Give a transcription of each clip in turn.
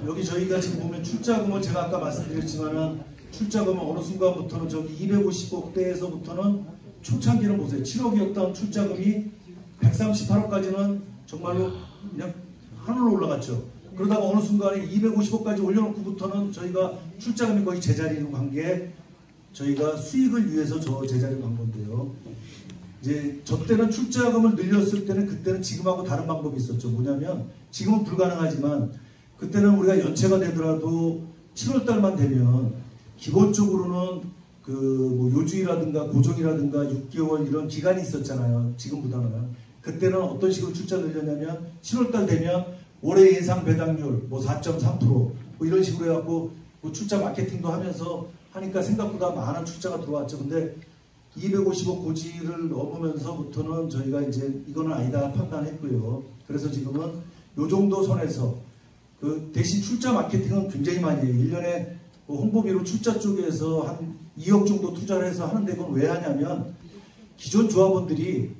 여기 저희가 지금 보면 출자금을 제가 아까 말씀드렸지만은 출자금은 어느 순간부터는 저기 250억대에서부터는 초창기는 보세요. 7억이었던 출자금이 138억까지는 정말로 그냥 하늘로 올라갔죠. 그러다가 어느 순간에 250억까지 올려놓고부터는 저희가 출자금이 거의 제자리로 간 게 저희가 수익을 위해서 저 제자리로 간 건데요. 이제 저 때는 출자금을 늘렸을 때는 그때는 지금하고 다른 방법이 있었죠. 뭐냐면 지금은 불가능하지만 그때는 우리가 연체가 되더라도 7월달만 되면 기본적으로는 뭐 요주이라든가 고정이라든가 6개월 이런 기간이 있었잖아요. 지금보다는. 그때는 어떤 식으로 출자 늘렸냐면 7월달 되면 올해 예상 배당률 뭐 4.3% 뭐 이런 식으로 해갖고 뭐 출자 마케팅도 하면서 하니까 생각보다 많은 출자가 들어왔죠. 근데 250억 고지를 넘으면서부터는 저희가 이제 이거는 아니다 판단했고요. 그래서 지금은 요 정도 선에서 그 대신 출자 마케팅은 굉장히 많이 해요. 1년에 홍보비로 출자 쪽에서 한 2억 정도 투자를 해서 하는데 그건 왜 하냐면 기존 조합원들이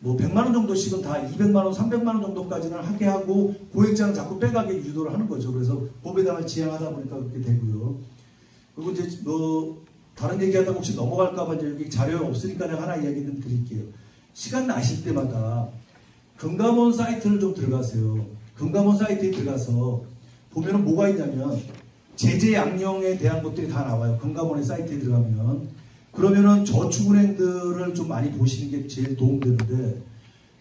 뭐 100만원 정도씩은 다 200만원, 300만원 정도까지는 하게 하고 고액자는 자꾸 빼가게 유도를 하는 거죠. 그래서 보배당을 지향하다 보니까 그렇게 되고요. 그리고 이제 뭐 다른 얘기하다가 혹시 넘어갈까봐 이제 여기 자료가 없으니까 내가 하나 이야기 좀 드릴게요. 시간 나실 때마다 금감원 사이트를 좀 들어가세요. 금감원 사이트에 들어가서 보면은 뭐가 있냐면 제재 양령에 대한 것들이 다 나와요. 금감원의 사이트에 들어가면. 그러면은 저축은행들을 좀 많이 보시는 게 제일 도움되는데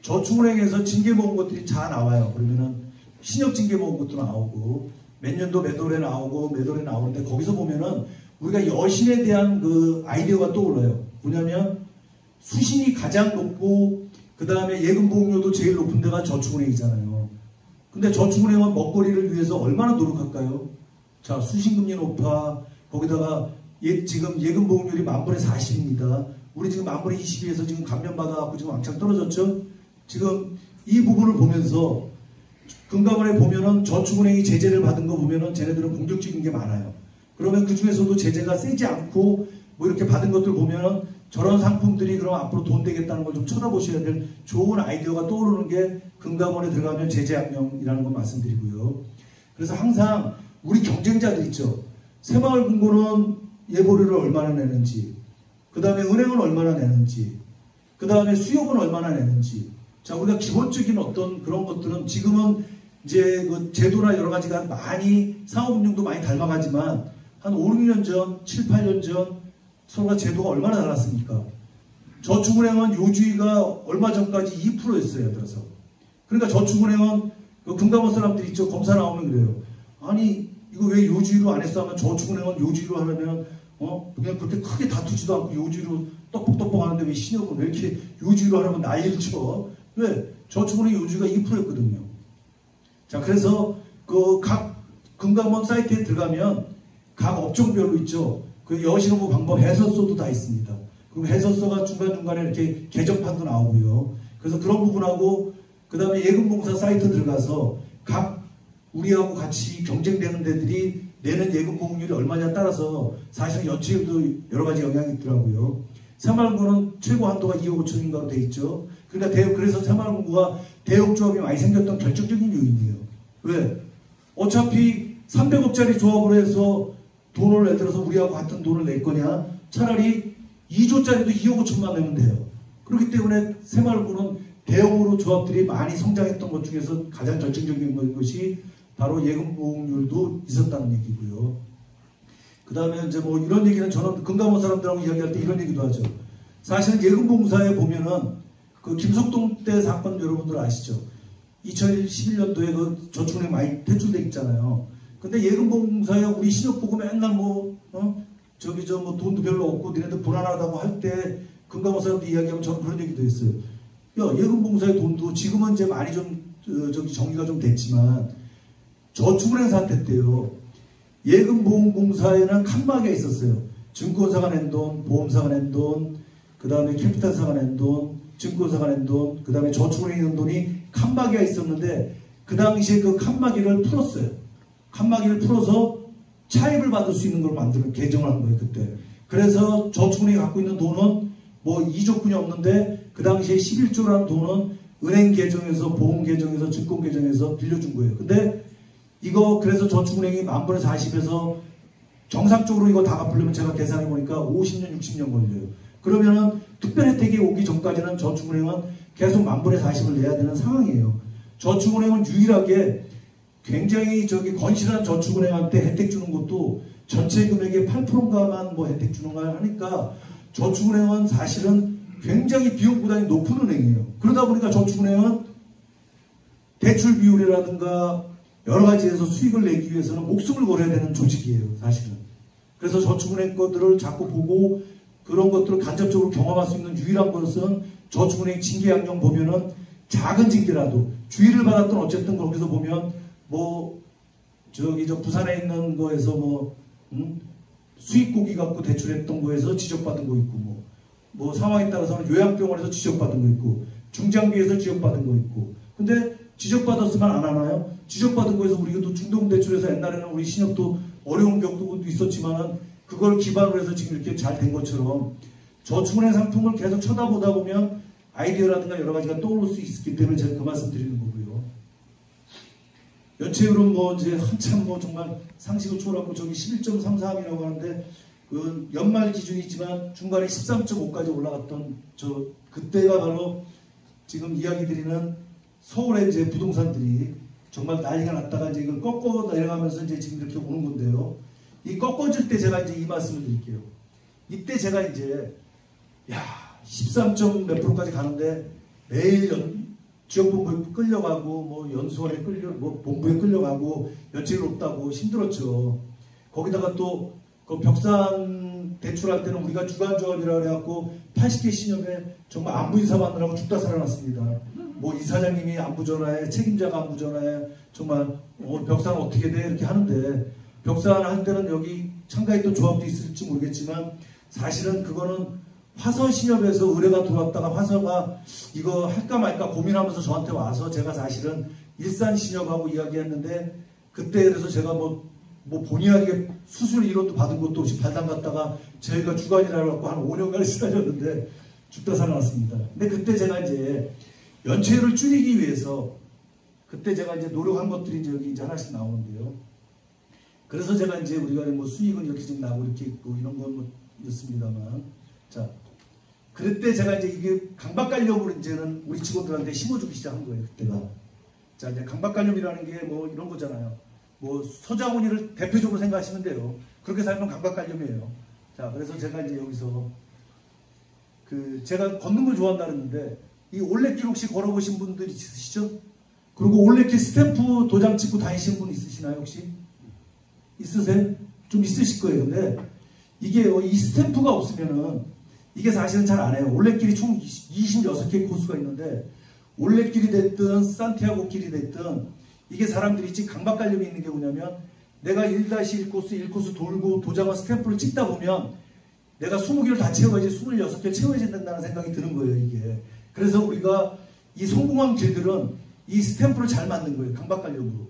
저축은행에서 징계 먹은 것들이 다 나와요. 그러면은 신협 징계 먹은 것도 나오고 몇 년도 몇 월에 나오고 몇 월에 나오는데 거기서 보면은 우리가 여신에 대한 그 아이디어가 떠올라요. 뭐냐면 수신이 가장 높고 그 다음에 예금보험료도 제일 높은 데가 저축은행이잖아요. 근데 저축은행은 먹거리를 위해서 얼마나 노력할까요? 자, 수신금리 높아 거기다가 지금 예금보험률이 만분의 40입니다. 우리 지금 만분의 22에서 지금 감면받아갖고 지금 왕창 떨어졌죠? 지금 이 부분을 보면서 금감원에 보면은 저축은행이 제재를 받은 거 보면은 쟤네들은 공격적인 게 많아요. 그러면 그 중에서도 제재가 세지 않고 뭐 이렇게 받은 것들 보면은 저런 상품들이 그럼 앞으로 돈 되겠다는 걸 좀 쳐다보셔야 될 좋은 아이디어가 떠오르는 게 금감원에 들어가면 제재 양령이라는 걸 말씀드리고요. 그래서 항상 우리 경쟁자들 있죠. 새마을금고는 예보료를 얼마나 내는지, 그 다음에 은행은 얼마나 내는지, 그 다음에 수협은 얼마나 내는지. 자, 우리가 기본적인 어떤 그런 것들은 지금은 이제 그 제도나 여러 가지가 많이 상업운용도 많이 닮아가지만 한 5, 6년 전, 7, 8년 전 서로가 제도가 얼마나 달랐습니까? 저축은행은 요주의가 얼마 전까지 2%였어요. 그래서 그러니까 저축은행은 그 금감원 사람들이 있죠. 검사 나오면 그래요. 아니 이거 왜 요주의로 안 했어 하면 저축은행은 요주의로 하려면 그냥 그렇게 크게 다투지도 않고 요주의로 떡볶떡볶 하는데 왜 신협은 왜 이렇게 요주의로 하려면 난리를 쳐? 왜? 저축은행 요주의가 2%였거든요. 자, 그래서 그 각 금감원 사이트에 들어가면 각 업종별로 있죠. 그 여신홍보 방법 해설서도 다 있습니다. 그리고 해설서가 중간중간에 이렇게 개정판도 나오고요. 그래서 그런 부분하고 그 다음에 예금봉사 사이트 들어가서 각 우리하고 같이 경쟁되는 데들이 내는 예금보험률이 얼마냐 따라서 사실 연체율도 여러 가지 영향이 있더라고요. 새마을금고는 최고 한도가 2억 5천인가로 돼 있죠. 그러니까 그래서 새마을금고가 대역조합이 많이 생겼던 결정적인 요인이에요. 왜? 어차피 300억짜리 조합으로 해서 돈을 예를 들어서 우리하고 같은 돈을 낼 거냐? 차라리 2조짜리도 2억 5천만 내면 돼요. 그렇기 때문에 새마을금고는 대형으로 조합들이 많이 성장했던 것 중에서 가장 결정적인 것이 바로 예금보험률도 있었다는 얘기고요. 그 다음에 이제 뭐 이런 얘기는 저는 금감원 사람들하고 이야기할 때 이런 얘기도 하죠. 사실은 예금보험사에 보면은 그 김석동 때 사건 여러분들 아시죠? 2011년도에 그 저축은행 많이 퇴출돼 있잖아요. 근데 예금보험사에 우리 신협 보고 맨날 뭐 뭐 돈도 별로 없고 니네들 불안하다고 할 때 금감원 사람들 이야기하면 저는 그런 얘기도 했어요. 야, 예금보험사의 돈도 지금은 이제 많이 좀 정리가 좀 됐지만 저축은행 사태 때요. 예금보험공사에는 칸막이가 있었어요. 증권사가 낸 돈, 보험사가 낸 돈, 그 다음에 캐피탈사가 낸 돈, 증권사가 낸 돈, 그 다음에 저축은행에 있는 돈이 칸막이가 있었는데 그 당시에 그 칸막이를 풀었어요. 칸막이를 풀어서 차입을 받을 수 있는 걸 만드는 개정을 한 거예요. 그때. 그래서 저축은행이 갖고 있는 돈은 뭐 2조뿐이 없는데 그 당시에 11조라는 돈은 은행 계정에서 보험 계정에서 증권 계정에서 빌려준 거예요. 근데 이거 그래서 저축은행이 10,000분의 40에서 정상적으로 이거 다 갚으려면 제가 계산해 보니까 50년, 60년 걸려요. 그러면은 특별 혜택이 오기 전까지는 저축은행은 계속 10,000분의 40을 내야 되는 상황이에요. 저축은행은 유일하게 굉장히 건실한 저축은행한테 혜택 주는 것도 전체 금액의 8%인가만 뭐 혜택 주는 걸 하니까 저축은행은 사실은 굉장히 비용 부담이 높은 은행이에요. 그러다 보니까 저축은행은 대출 비율이라든가 여러 가지에서 수익을 내기 위해서는 목숨을 걸어야 되는 조직이에요, 사실은. 그래서 저축은행 것들을 자꾸 보고 그런 것들을 간접적으로 경험할 수 있는 유일한 것은 저축은행 징계양령 보면은 작은 징계라도 주의를 받았던 어쨌든 거기서 보면 뭐 저 부산에 있는 거에서 수익고기 갖고 대출했던 거에서 지적받은 거 있고 뭐 상황에 따라서는 요양병원에서 지적받은 거 있고 중장비에서 지적받은 거 있고 근데 지적받았으면 안 하나요? 지적받은 거에서 우리도 중동대출에서 옛날에는 우리 신협도 어려운 경우도 있었지만은 그걸 기반으로 해서 지금 이렇게 잘 된 것처럼 저축은행 상품을 계속 쳐다보다 보면 아이디어라든가 여러 가지가 떠오를 수 있기 때문에 제가 그 말씀 드리는 거고요. 연체율은 뭐 이제 한참 뭐 정말 상식을 초월하고 저기 11.33이라고 하는데 그 연말 기준이지만 중간에 13.5까지 올라갔던 그때가 바로 지금 이야기 드리는 서울의 이제 부동산들이 정말 난리가 났다가 이제 이걸 꺾어 내려가면서 이제 지금 이렇게 오는 건데요. 이 꺾어질 때 제가 이제 이 말씀을 드릴게요. 이때 제가 이제 13몇 %까지 가는데 매일 지역본부에 끌려가고 뭐 연수원에 본부에 끌려가고 연체율 높다고 힘들었죠. 거기다가 또 그 벽산 대출할 때는 우리가 주간조합이라 그래갖고 80개 신협에 정말 안부 인사 받느라고 죽다 살아났습니다. 뭐 이사장님이 안부 전화해, 책임자가 안부 전화해, 정말 벽산 어떻게 돼 이렇게 하는데 벽산 할 때는 여기 참가했던 조합도 있을지 모르겠지만 사실은 그거는 화서신협에서 의뢰가 들어왔다가 화서가 이거 할까 말까 고민하면서 저한테 와서 제가 사실은 일산신협하고 이야기했는데 그때 그래서 제가 뭐 본의 아니게 수술 이론도 받은 것도 없이 발당 갔다가 저희가 주관이라고 갖고 한 5년간 시달렸는데 죽다 살아났습니다. 근데 그때 제가 이제 연체율을 줄이기 위해서 그때 제가 이제 노력한 것들이 이제 여기 이제 하나씩 나오는데요. 그래서 제가 이제 우리가 뭐 수익은 이렇게 좀 나고 이렇게 있고 이런 건 뭐 이렇습니다만 자. 그때 제가 이제 이게 강박관념으로 이제는 우리 직원들한테 심어주기 시작한 거예요, 그때가. 자, 이제 강박관념이라는 게 뭐 이런 거잖아요. 뭐 서장훈이를 대표적으로 생각하시면 돼요. 그렇게 살면 강박관념이에요. 자, 그래서 제가 이제 여기서 제가 걷는 걸 좋아한다는데 이 올레길 혹시 걸어보신 분들 있으시죠? 그리고 올레길 스탬프 도장 찍고 다니시는 분 있으시나요, 혹시? 있으세요? 좀 있으실 거예요. 근데 이게 이 스탬프가 없으면은 이게 사실은 잘 안 해요. 올레길이 총 26개 코스가 있는데 올레길이 됐든 산티아고 길이 됐든 이게 사람들이 지금 강박관념이 있는 게 뭐냐면 내가 1-1 코스 1코스 돌고 도장과 스탬프를 찍다 보면 내가 20개를 다 채워야지 26개를 채워야 된다는 생각이 드는 거예요. 이게. 그래서 우리가 이 성공한 길들은 이 스탬프를 잘 맞는 거예요. 강박관념으로.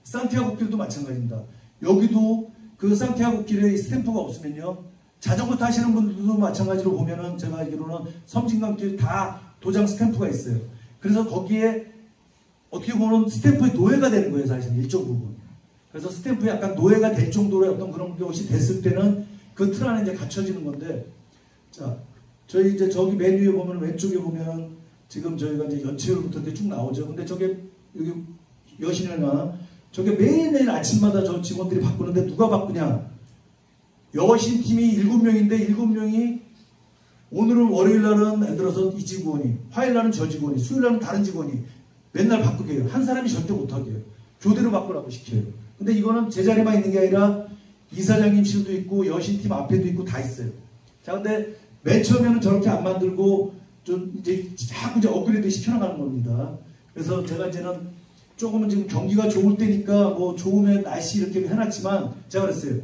산티아고 길도 마찬가지입니다. 여기도 그 산티아고 길에 스탬프가 없으면요. 자전거 타시는 분들도 마찬가지로 보면은 제가 알기로는 섬진강길 다 도장 스탬프가 있어요. 그래서 거기에 어떻게 보면 스탬프의 노예가 되는 거예요, 사실 일정 부분. 그래서 스탬프 약간 노예가 될 정도의 어떤 그런 것이 됐을 때는 그 틀 안에 이제 갖춰지는 건데, 자, 저희 이제 저기 맨 위에 보면 왼쪽에 보면 지금 저희가 이제 연체율부터 이렇게 쭉 나오죠. 근데 저게 여기 여신이나 저게 매일매일 아침마다 저 직원들이 바꾸는데 누가 바꾸냐? 여신팀이 7명인데 7명이 오늘은 월요일날은 예를 들어서 이 직원이, 화요일날은 저 직원이, 수요일날은 다른 직원이 맨날 바꾸게 해요. 한 사람이 절대 못하게 해요. 교대로 바꾸라고 시켜요. 근데 이거는 제자리만 있는 게 아니라 이사장님실도 있고 여신팀 앞에도 있고 다 있어요. 자, 근데 맨 처음에는 저렇게 안 만들고 좀 이제 자꾸 이제 업그레이드 시켜나가는 겁니다. 그래서 제가 이제는 조금은 지금 경기가 좋을 때니까 뭐 좋으면 날씨 이렇게 해놨지만 제가 그랬어요.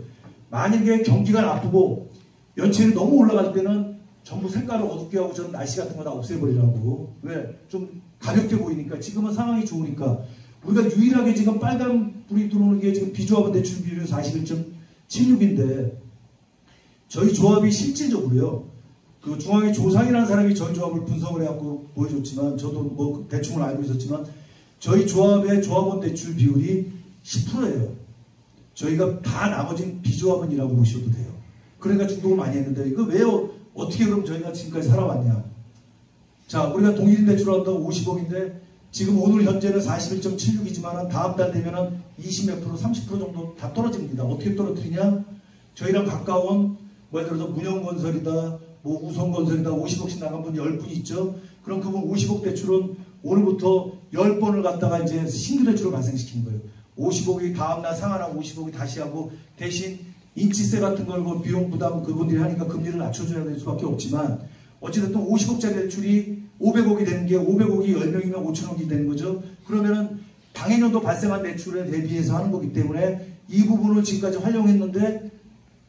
만약에 경기가 나쁘고 연체율이 너무 올라갈 때는 전부 색깔을 어둡게 하고 저는 날씨 같은 거 다 없애버리라고. 왜? 좀 가볍게 보이니까. 지금은 상황이 좋으니까. 우리가 유일하게 지금 빨간 불이 들어오는 게 지금 비조합원 대출 비율이 41.76인데 저희 조합이 실질적으로요. 그 중앙의 조상이라는 사람이 저희 조합을 분석을 해갖고 보여줬지만 저도 뭐 대충은 알고 있었지만 저희 조합의 조합원 대출 비율이 10%예요. 저희가 다 나머지는 비조합원이라고 보셔도 돼요. 그러니까 중독을 많이 했는데 이거 왜 어떻게 그럼 저희가 지금까지 살아왔냐. 자, 우리가 동일인 대출한다고 50억인데 지금 오늘 현재는 41.76이지만 다음 달 되면은 20몇 프로, 30% 정도 다 떨어집니다. 어떻게 떨어뜨리냐? 저희랑 가까운 뭐 예를 들어서 문영건설이다, 뭐 우성건설이다 50억씩 나간 분 10분 있죠. 그럼 그분 50억 대출은 오늘부터 10번을 갖다가 이제 신규 대출을 발생시키는 거예요. 50억이 다음날 상환하고 50억이 다시 하고 대신 인치세 같은 걸 뭐 비용 부담 그분들이 하니까 금리를 낮춰줘야 될 수밖에 없지만 어찌됐든 50억짜리 대출이 500억이 되는 게 500억이 10명이면 5천억이 되는 거죠. 그러면은 당해년도 발생한 대출에 대비해서 하는 거기 때문에 이 부분을 지금까지 활용했는데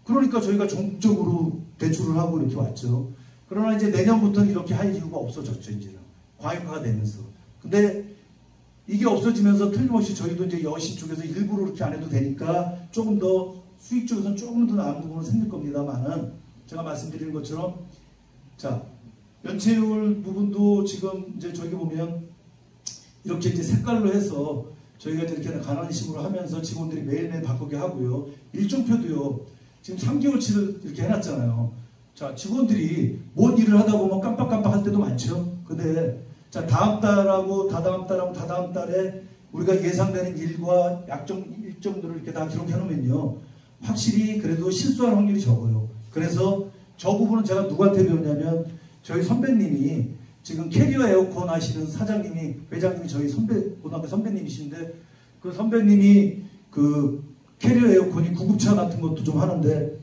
그러니까 저희가 전국적으로 대출을 하고 이렇게 왔죠. 그러나 이제 내년부터는 이렇게 할 이유가 없어졌죠. 이제는 과잉화가 되면서. 근데 이게 없어지면서 틀림없이 저희도 이제 여신 쪽에서 일부러 그렇게 안 해도 되니까 조금 더 수익 쪽에서는 조금 더 나은 부분은 생길 겁니다만은 제가 말씀드리는 것처럼 자 연체율 부분도 지금 이제 저희가 보면 이렇게 이제 색깔로 해서 저희가 이렇게 간헐식으로 하면서 직원들이 매일매일 바꾸게 하고요. 일정표도요. 지금 3개월치를 이렇게 해놨잖아요. 자, 직원들이 뭔 일을 하다 보면 깜빡깜빡 할 때도 많죠. 근데 자, 다음 달하고 다다음 달하고 다다음 달에 우리가 예상되는 일과 일정들을 이렇게 다 기록해 놓으면요. 확실히 그래도 실수할 확률이 적어요. 그래서 저 부분은 제가 누구한테 배웠냐면 저희 선배님이 지금 캐리어 에어컨 하시는 사장님이 회장님이 저희 고등학교 선배님이신데 그 선배님이 그 캐리어 에어컨이 구급차 같은 것도 좀 하는데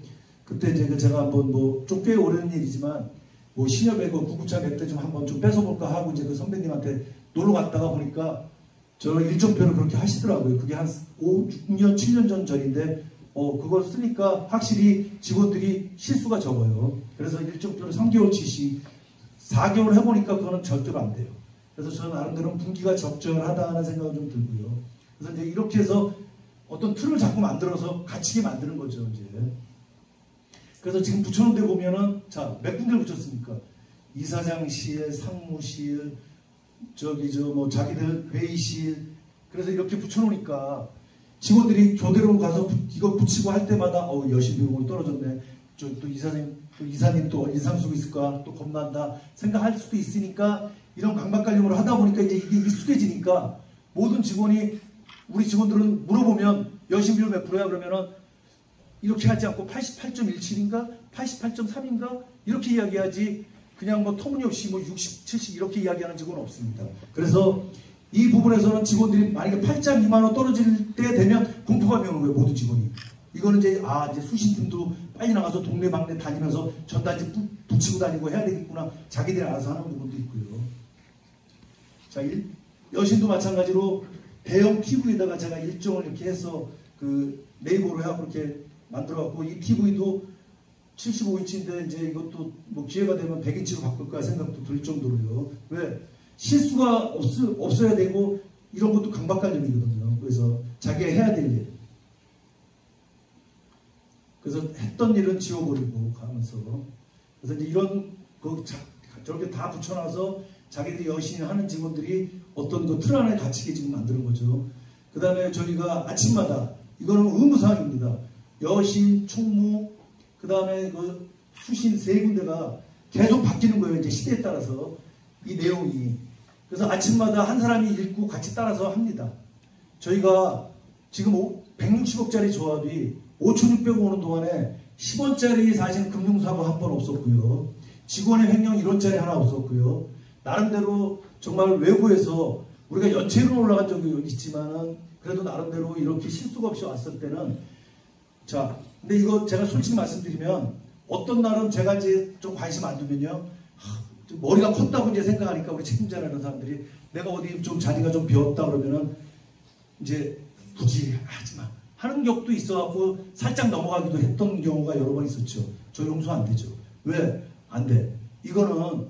그때 이제 제가 한번 뭐 좀 꽤 오래된 일이지만 뭐 신협에 그 구급차 몇 대 좀 한번 좀 뺏어볼까 하고 이제 그 선배님한테 놀러 갔다가 보니까 저 일정표를 그렇게 하시더라고요. 그게 한 6년, 7년 전인데 그걸 쓰니까 확실히 직원들이 실수가 적어요. 그래서 일정표를 3개월치씩 4개월 해보니까 그거는 절대로 안 돼요. 그래서 저는 나름대로 분기가 적절하다는 생각을 좀 들고요. 그래서 이제 이렇게 해서 어떤 틀을 자꾸 만들어서 갇히게 만드는 거죠, 이제. 그래서 지금 붙여놓은 데 보면은, 자, 몇 군데를 붙였습니까? 이사장실, 상무실, 뭐 자기들 회의실. 그래서 이렇게 붙여놓으니까 직원들이 교대로 가서 이거 붙이고 할 때마다, 여신 비용이 떨어졌네. 또 이사님 또 인상 쓰고 있을까? 또 겁난다. 생각할 수도 있으니까 이런 강박관념을 하다 보니까 이제 이게 익숙해지니까 모든 직원이 우리 직원들은 물어보면 여신 비율 몇 프로야? 그러면은 이렇게 하지 않고 88.17인가? 88.3인가? 이렇게 이야기하지 그냥 뭐 터무니없이 뭐 60, 70 이렇게 이야기하는 직원은 없습니다. 그래서 이 부분에서는 직원들이 만약에 8점 미만으로 떨어질 때 되면 공포감이 오는 거예요. 모든 직원이. 이거는 이제 이제 수신팀도 빨리 나가서 동네방네 다니면서 전단지 붙이고 다니고 해야 되겠구나. 자기들이 알아서 하는 부분도 있고요. 자, 여신도 마찬가지로 대형 TV에다가 제가 일정을 이렇게 해서 그 네이버로 하고 이렇게 만들어갖고 이 TV도 75인치인데 이제 이것도 뭐 기회가 되면 100인치로 바꿀까 생각도 들 정도로요. 왜? 실수가 없어야 되고 이런 것도 강박관념이거든요. 그래서 자기가 해야 될 일. 그래서 했던 일은 지워버리고 가면서 그래서 이제 이런 저렇게 다 붙여놔서 자기들이 열심히 하는 직원들이 어떤 그 틀 안에 갇히게 지금 만드는 거죠. 그 다음에 저희가 아침마다 이거는 의무사항입니다. 여신, 총무, 그 다음에 그 수신 세 군데가 계속 바뀌는 거예요. 이제 시대에 따라서 이 내용이. 그래서 아침마다 한 사람이 읽고 같이 따라서 합니다. 저희가 지금 160억짜리 조합이 5,600원 오는 동안에 10원짜리 사실 금융사고 한 번 없었고요. 직원의 횡령 1원짜리 하나 없었고요. 나름대로 정말 외부에서 우리가 연체율은 올라간 적이 있지만은 그래도 나름대로 이렇게 실수가 없이 왔을 때는 자, 근데 이거 제가 솔직히 말씀드리면 어떤 날은 제가 이제 좀 관심 안 두면요. 머리가 컸다고 이제 생각하니까 우리 책임자라는 사람들이 내가 어디 좀 자리가 좀 비었다 그러면은 이제 굳이 하지 마. 하는 격도 있어갖고 살짝 넘어가기도 했던 경우가 여러 번 있었죠. 저 용서 안 되죠. 왜? 안 돼. 이거는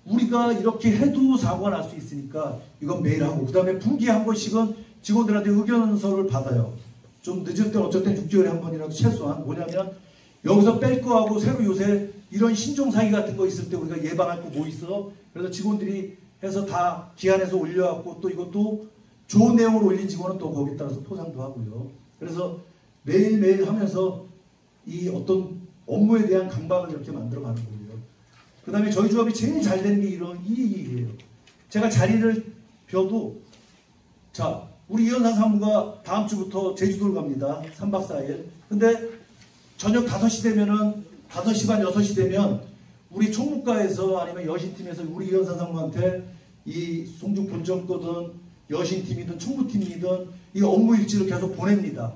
우리가 이렇게 해도 사고가 날 수 있으니까 이건 매일 하고 그 다음에 분기에 한 번씩은 직원들한테 의견서를 받아요. 좀 늦을 때 어쩔 땐 6개월에 한 번이라도 최소한 뭐냐면 여기서 뺄 거하고 새로 요새 이런 신종사기 같은 거 있을 때 우리가 예방할 거 뭐 있어? 그래서 직원들이 해서 다 기한해서 올려갖고 또 이것도 좋은 내용을 올린 직원은 또 거기에 따라서 포상도 하고요. 그래서 매일매일 하면서 이 어떤 업무에 대한 강박을 이렇게 만들어 가는 거예요. 그 다음에 저희 조합이 제일 잘 되는 게 이 얘기예요. 제가 자리를 비워도, 자, 우리 이현상 사무가 다음 주부터 제주도를 갑니다. 3박 4일. 근데 저녁 5시 되면은, 5시 반, 6시 되면, 우리 총무과에서 아니면 여신팀에서 우리 이현상 사무한테 이 송주 본점 거든, 여신팀이든 총무팀이든 이 업무 일지를 계속 보냅니다.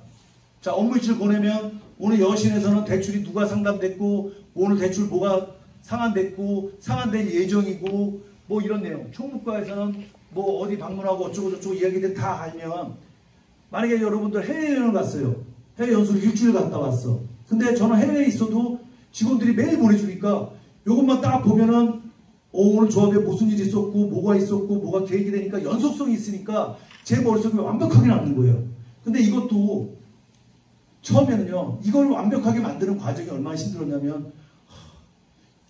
자, 업무 일지를 보내면, 오늘 여신에서는 대출이 누가 상담됐고, 오늘 대출 뭐가 상환됐고, 상환될 예정이고, 뭐 이런 내용. 총무과에서는 뭐 어디 방문하고 어쩌고저쩌고 이야기들 다 알면, 만약에 여러분들 해외여행을 갔어요. 해외 연수를 일주일 갔다 왔어. 근데 저는 해외에 있어도 직원들이 매일 보내주니까 이것만 딱 보면은 오늘 조합에 무슨 일이 있었고 뭐가 있었고 뭐가 계획이 되니까 연속성이 있으니까 제 머릿속에 완벽하게 남는 거예요. 근데 이것도 처음에는요, 이걸 완벽하게 만드는 과정이 얼마나 힘들었냐면,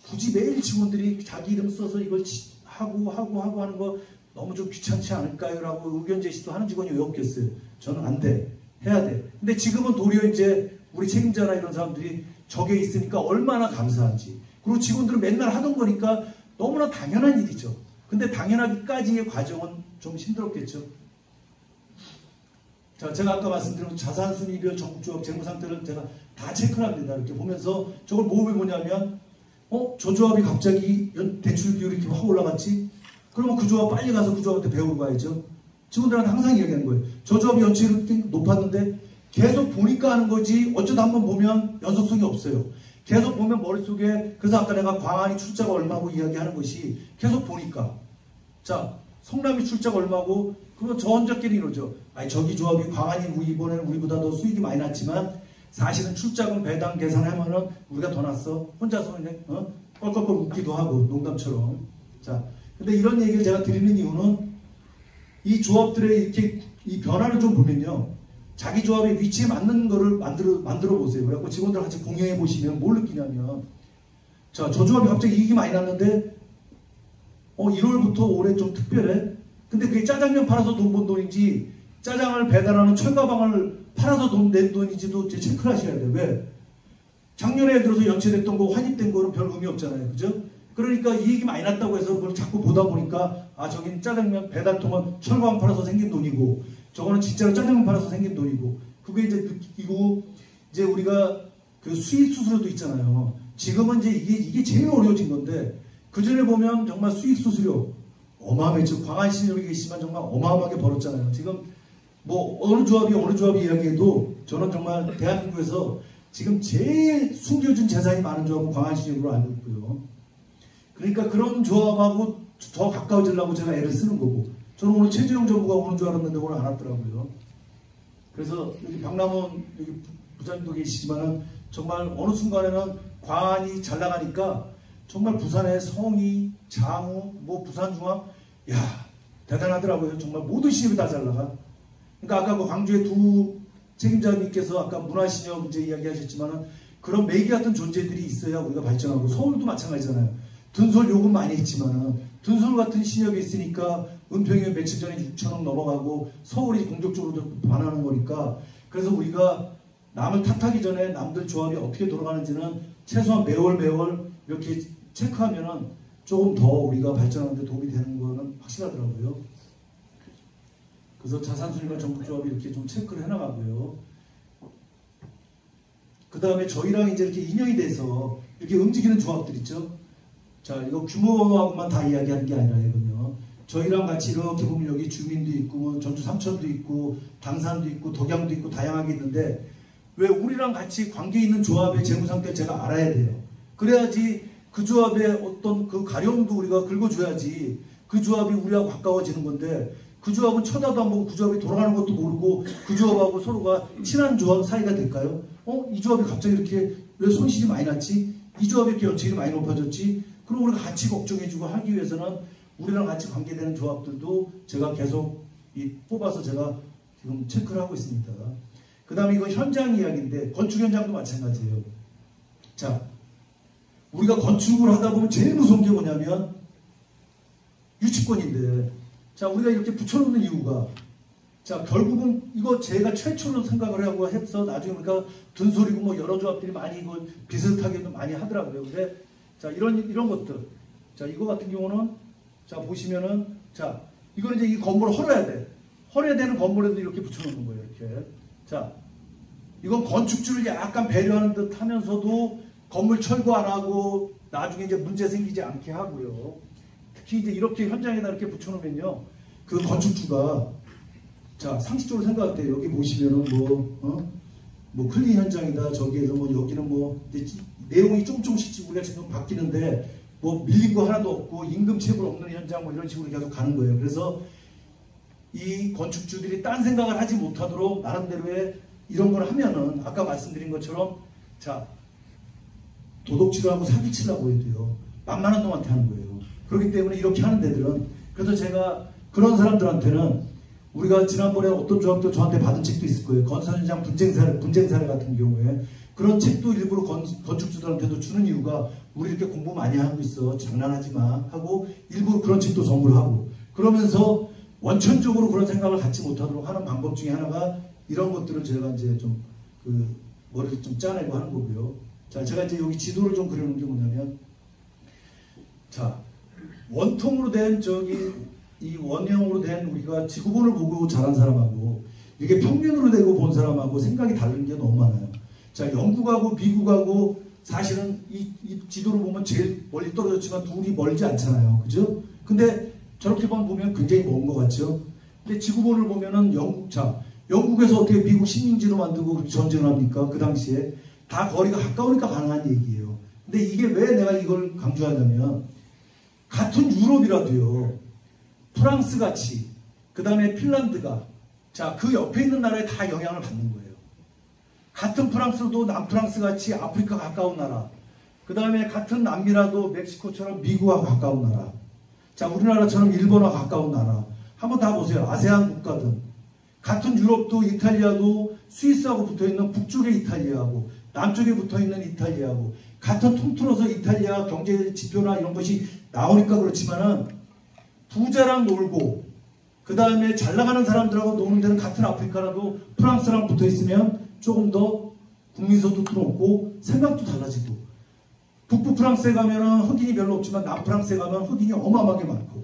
굳이 매일 직원들이 자기 이름 써서 이걸 하고 하는 거 너무 좀 귀찮지 않을까요? 라고 의견 제시도 하는 직원이 왜 없겠어요? 저는 안 돼. 해야 돼. 근데 지금은 도리어 이제 우리 책임자나 이런 사람들이 저게 있으니까 얼마나 감사한지. 그리고 직원들은 맨날 하던 거니까 너무나 당연한 일이죠. 근데 당연하기까지의 과정은 좀 힘들었겠죠. 자, 제가 아까 말씀드린 자산 순위별 전국조합 재무 상태를 제가 다 체크를 합니다. 이렇게 보면서 저걸 뭐 보냐면, 저 조합이 갑자기 대출 비율이 이렇게 확 올라갔지? 그러면 그 조합 빨리 가서 그 조합한테 배우고 가야죠. 직원들한테 항상 이야기하는 거예요. 저 조합이 연체율이 이렇게 높았는데 계속 보니까 하는 거지, 어쩌다 한번 보면 연속성이 없어요. 계속 보면 머릿속에, 그래서 아까 내가 광안이 출자가 얼마고 이야기하는 것이 계속 보니까, 자, 성남이 출자가 얼마고, 그러면 저 혼자끼리 이러죠. 아니, 저기 조합이 광안이 이번에는 우리보다 더 수익이 많이 났지만 사실은 출자금 배당 계산하면은 우리가 더 났어. 혼자서 그냥 껄껄껄 웃기도 하고 농담처럼. 자, 근데 이런 얘기를 제가 드리는 이유는 이 조합들의 이렇게 이 변화를 좀 보면요, 자기 조합의 위치에 맞는 거를 만들어 보세요. 그래갖고 직원들 같이 공유해 보시면 뭘 느끼냐면, 자, 저 조합이 갑자기 이익이 많이 났는데 1월부터 올해 좀 특별해. 근데 그게 짜장면 팔아서 돈 번 돈인지 짜장을 배달하는 철가방을 팔아서 낸 돈인지도 이제 체크를 하셔야 돼요. 왜? 작년에 예를 들어서 연체됐던 거 환입된 거는 별 의미 없잖아요. 그죠? 그러니까 이익이 많이 났다고 해서 그걸 자꾸 보다 보니까, 아, 저긴 짜장면 배달통은 철가방 팔아서 생긴 돈이고 저거는 진짜로 짜장면 팔아서 생긴 돈이고, 그게 이제 느끼고, 이제 우리가 그 수익 수수료도 있잖아요. 지금은 이제 이게 제일 어려워진 건데, 그 전에 보면 정말 수익 수수료 어마어마했죠. 광안시는 여기 계시지만 정말 어마어마하게 벌었잖아요. 지금 뭐 어느 조합이 이야기해도 저는 정말 대한민국에서 지금 제일 숨겨진 재산이 많은 조합은 광안시력으로 알고 있고요. 그러니까 그런 조합하고 더 가까워지려고 제가 애를 쓰는 거고, 저는 오늘 최재형 정부가 오는 줄 알았는데 오늘 안 왔더라고요. 그래서 여기 박남원 여기 부장님도 계시지만은 정말 어느 순간에는 광안이 잘 나가니까 정말 부산의 성이, 장우, 뭐 부산중앙, 야, 대단하더라고요. 정말 모든 시립이 다 잘 나가. 그러니까 아까 그 광주의 두 책임자님께서 아까 문화신협 이제 이야기하셨지만은 그런 매기 같은 존재들이 있어야 우리가 발전하고, 서울도 마찬가지잖아요. 든솔 요금 많이 했지만은 든솔 같은 신협이 있으니까 은평이 며칠 전에 6천억 넘어가고 서울이 공격적으로 반하는 거니까, 그래서 우리가 남을 탓하기 전에 남들 조합이 어떻게 돌아가는지는 최소한 매월 이렇게 체크하면은 조금 더 우리가 발전하는 데 도움이 되는 거는 확실하더라고요. 그래서 자산순위별 전국조합이 이렇게 좀 체크를 해나가고요. 그 다음에 저희랑 이제 이렇게 인연이 돼서 이렇게 움직이는 조합들 있죠. 자, 이거 규모하고만 다 이야기하는 게 아니라 이거요. 저희랑 같이 이렇게 보면 여기 주민도 있고, 뭐 전주 삼천도 있고, 당산도 있고, 덕양도 있고, 다양하게 있는데, 왜 우리랑 같이 관계 있는 조합의 재무 상태를 제가 알아야 돼요. 그래야지 그 조합의 어떤 그 가려움도 우리가 긁어줘야지 그 조합이 우리하고 가까워지는 건데, 그 조합은 쳐다도 안 보고 그 조합이 돌아가는 것도 모르고 그 조합하고 서로가 친한 조합 사이가 될까요? 이 조합이 갑자기 이렇게 왜 손실이 많이 났지? 이 조합이 이렇게 연체율이 많이 높아졌지? 그럼 우리가 같이 걱정해주고 하기 위해서는 우리랑 같이 관계되는 조합들도 제가 계속 뽑아서 제가 지금 체크를 하고 있습니다. 그 다음에 이건 현장 이야기인데, 건축 현장도 마찬가지예요. 자, 우리가 건축을 하다 보면 제일 무서운 게 뭐냐면 유치권인데, 자, 우리가 이렇게 붙여놓는 이유가, 자, 결국은 이거 제가 최초로 생각을 하고 해서 나중에 그러니까 든소리고 뭐 여러 조합들이 많이 이거 비슷하게도 많이 하더라고요. 근데 자, 이런 것들. 자, 이거 같은 경우는 자, 보시면은 자, 이거는 이제 이 건물을 헐어야 돼. 헐어야 되는 건물에도 이렇게 붙여놓는 거예요. 이렇게. 자, 이건 건축주를 약간 배려하는 듯 하면서도 건물 철거 안 하고 나중에 이제 문제 생기지 않게 하고요. 특히 이제 이렇게 현장에다 이렇게 붙여놓으면요. 그 건축주가 자, 상식적으로 생각할 때 여기 보시면은 뭐 클린 현장이다. 저기에서 뭐 여기는 뭐 내용이 조금씩 우리가 지금 바뀌는데 뭐 밀린 거 하나도 없고 임금 체불 없는 현장 뭐 이런 식으로 계속 가는 거예요. 그래서 이 건축주들이 딴 생각을 하지 못하도록 나름대로의 이런 걸 하면은 아까 말씀드린 것처럼 자, 도둑질을 하고 사기치려고 해도요. 만만한 놈한테 하는 거예요. 그렇기 때문에 이렇게 하는 데들은 그래서 제가 그런 사람들한테는 우리가 지난번에 어떤 조합도 저한테 받은 책도 있을 거예요. 건설 현장 분쟁 사례 같은 경우에 그런 책도 일부러 건축주들한테도 주는 이유가 우리 이렇게 공부 많이 하고 있어. 장난하지 마. 하고 일부러 그런 책도 선물하고 그러면서 원천적으로 그런 생각을 갖지 못하도록 하는 방법 중에 하나가 이런 것들을 제가 이제 좀 머리를 좀 짜내고 하는 거고요. 자, 제가 이제 여기 지도를 좀 그려놓은 게 뭐냐면 자, 원통으로 된 이 원형으로 된 우리가 지구본을 보고 자란 사람하고 이게 평면으로 되고 본 사람하고 생각이 다른 게 너무 많아요. 자, 영국하고 미국하고 사실은 이 지도를 보면 제일 멀리 떨어졌지만 둘이 멀지 않잖아요. 그죠? 근데 저렇게만 보면 굉장히 먼 것 같죠? 근데 지구본을 보면은 영국에서 어떻게 미국 식민지로 만들고 그렇게 전쟁을 합니까? 그 당시에 다 거리가 가까우니까 가능한 얘기예요. 근데 이게 왜 내가 이걸 강조하냐면 같은 유럽이라도요. 프랑스 같이 그 다음에 핀란드가 자, 그 옆에 있는 나라에 다 영향을 받는 거예요. 같은 프랑스도 남프랑스 같이 아프리카 가까운 나라 그 다음에 같은 남미라도 멕시코처럼 미국하고 가까운 나라 자, 우리나라처럼 일본하고 가까운 나라 한번 다 보세요. 아세안 국가든 같은 유럽도 이탈리아도 스위스하고 붙어있는 북쪽의 이탈리아하고 남쪽에 붙어있는 이탈리아하고 같은 통틀어서 이탈리아 경제 지표나 이런 것이 나오니까 그렇지만은 부자랑 놀고 그 다음에 잘 나가는 사람들하고 노는 데는 같은 아프리카라도 프랑스랑 붙어있으면 조금 더 국민소득도 높고 생각도 달라지고 북부 프랑스에 가면은 흑인이 별로 없지만 남프랑스에 가면 흑인이 어마어마하게 많고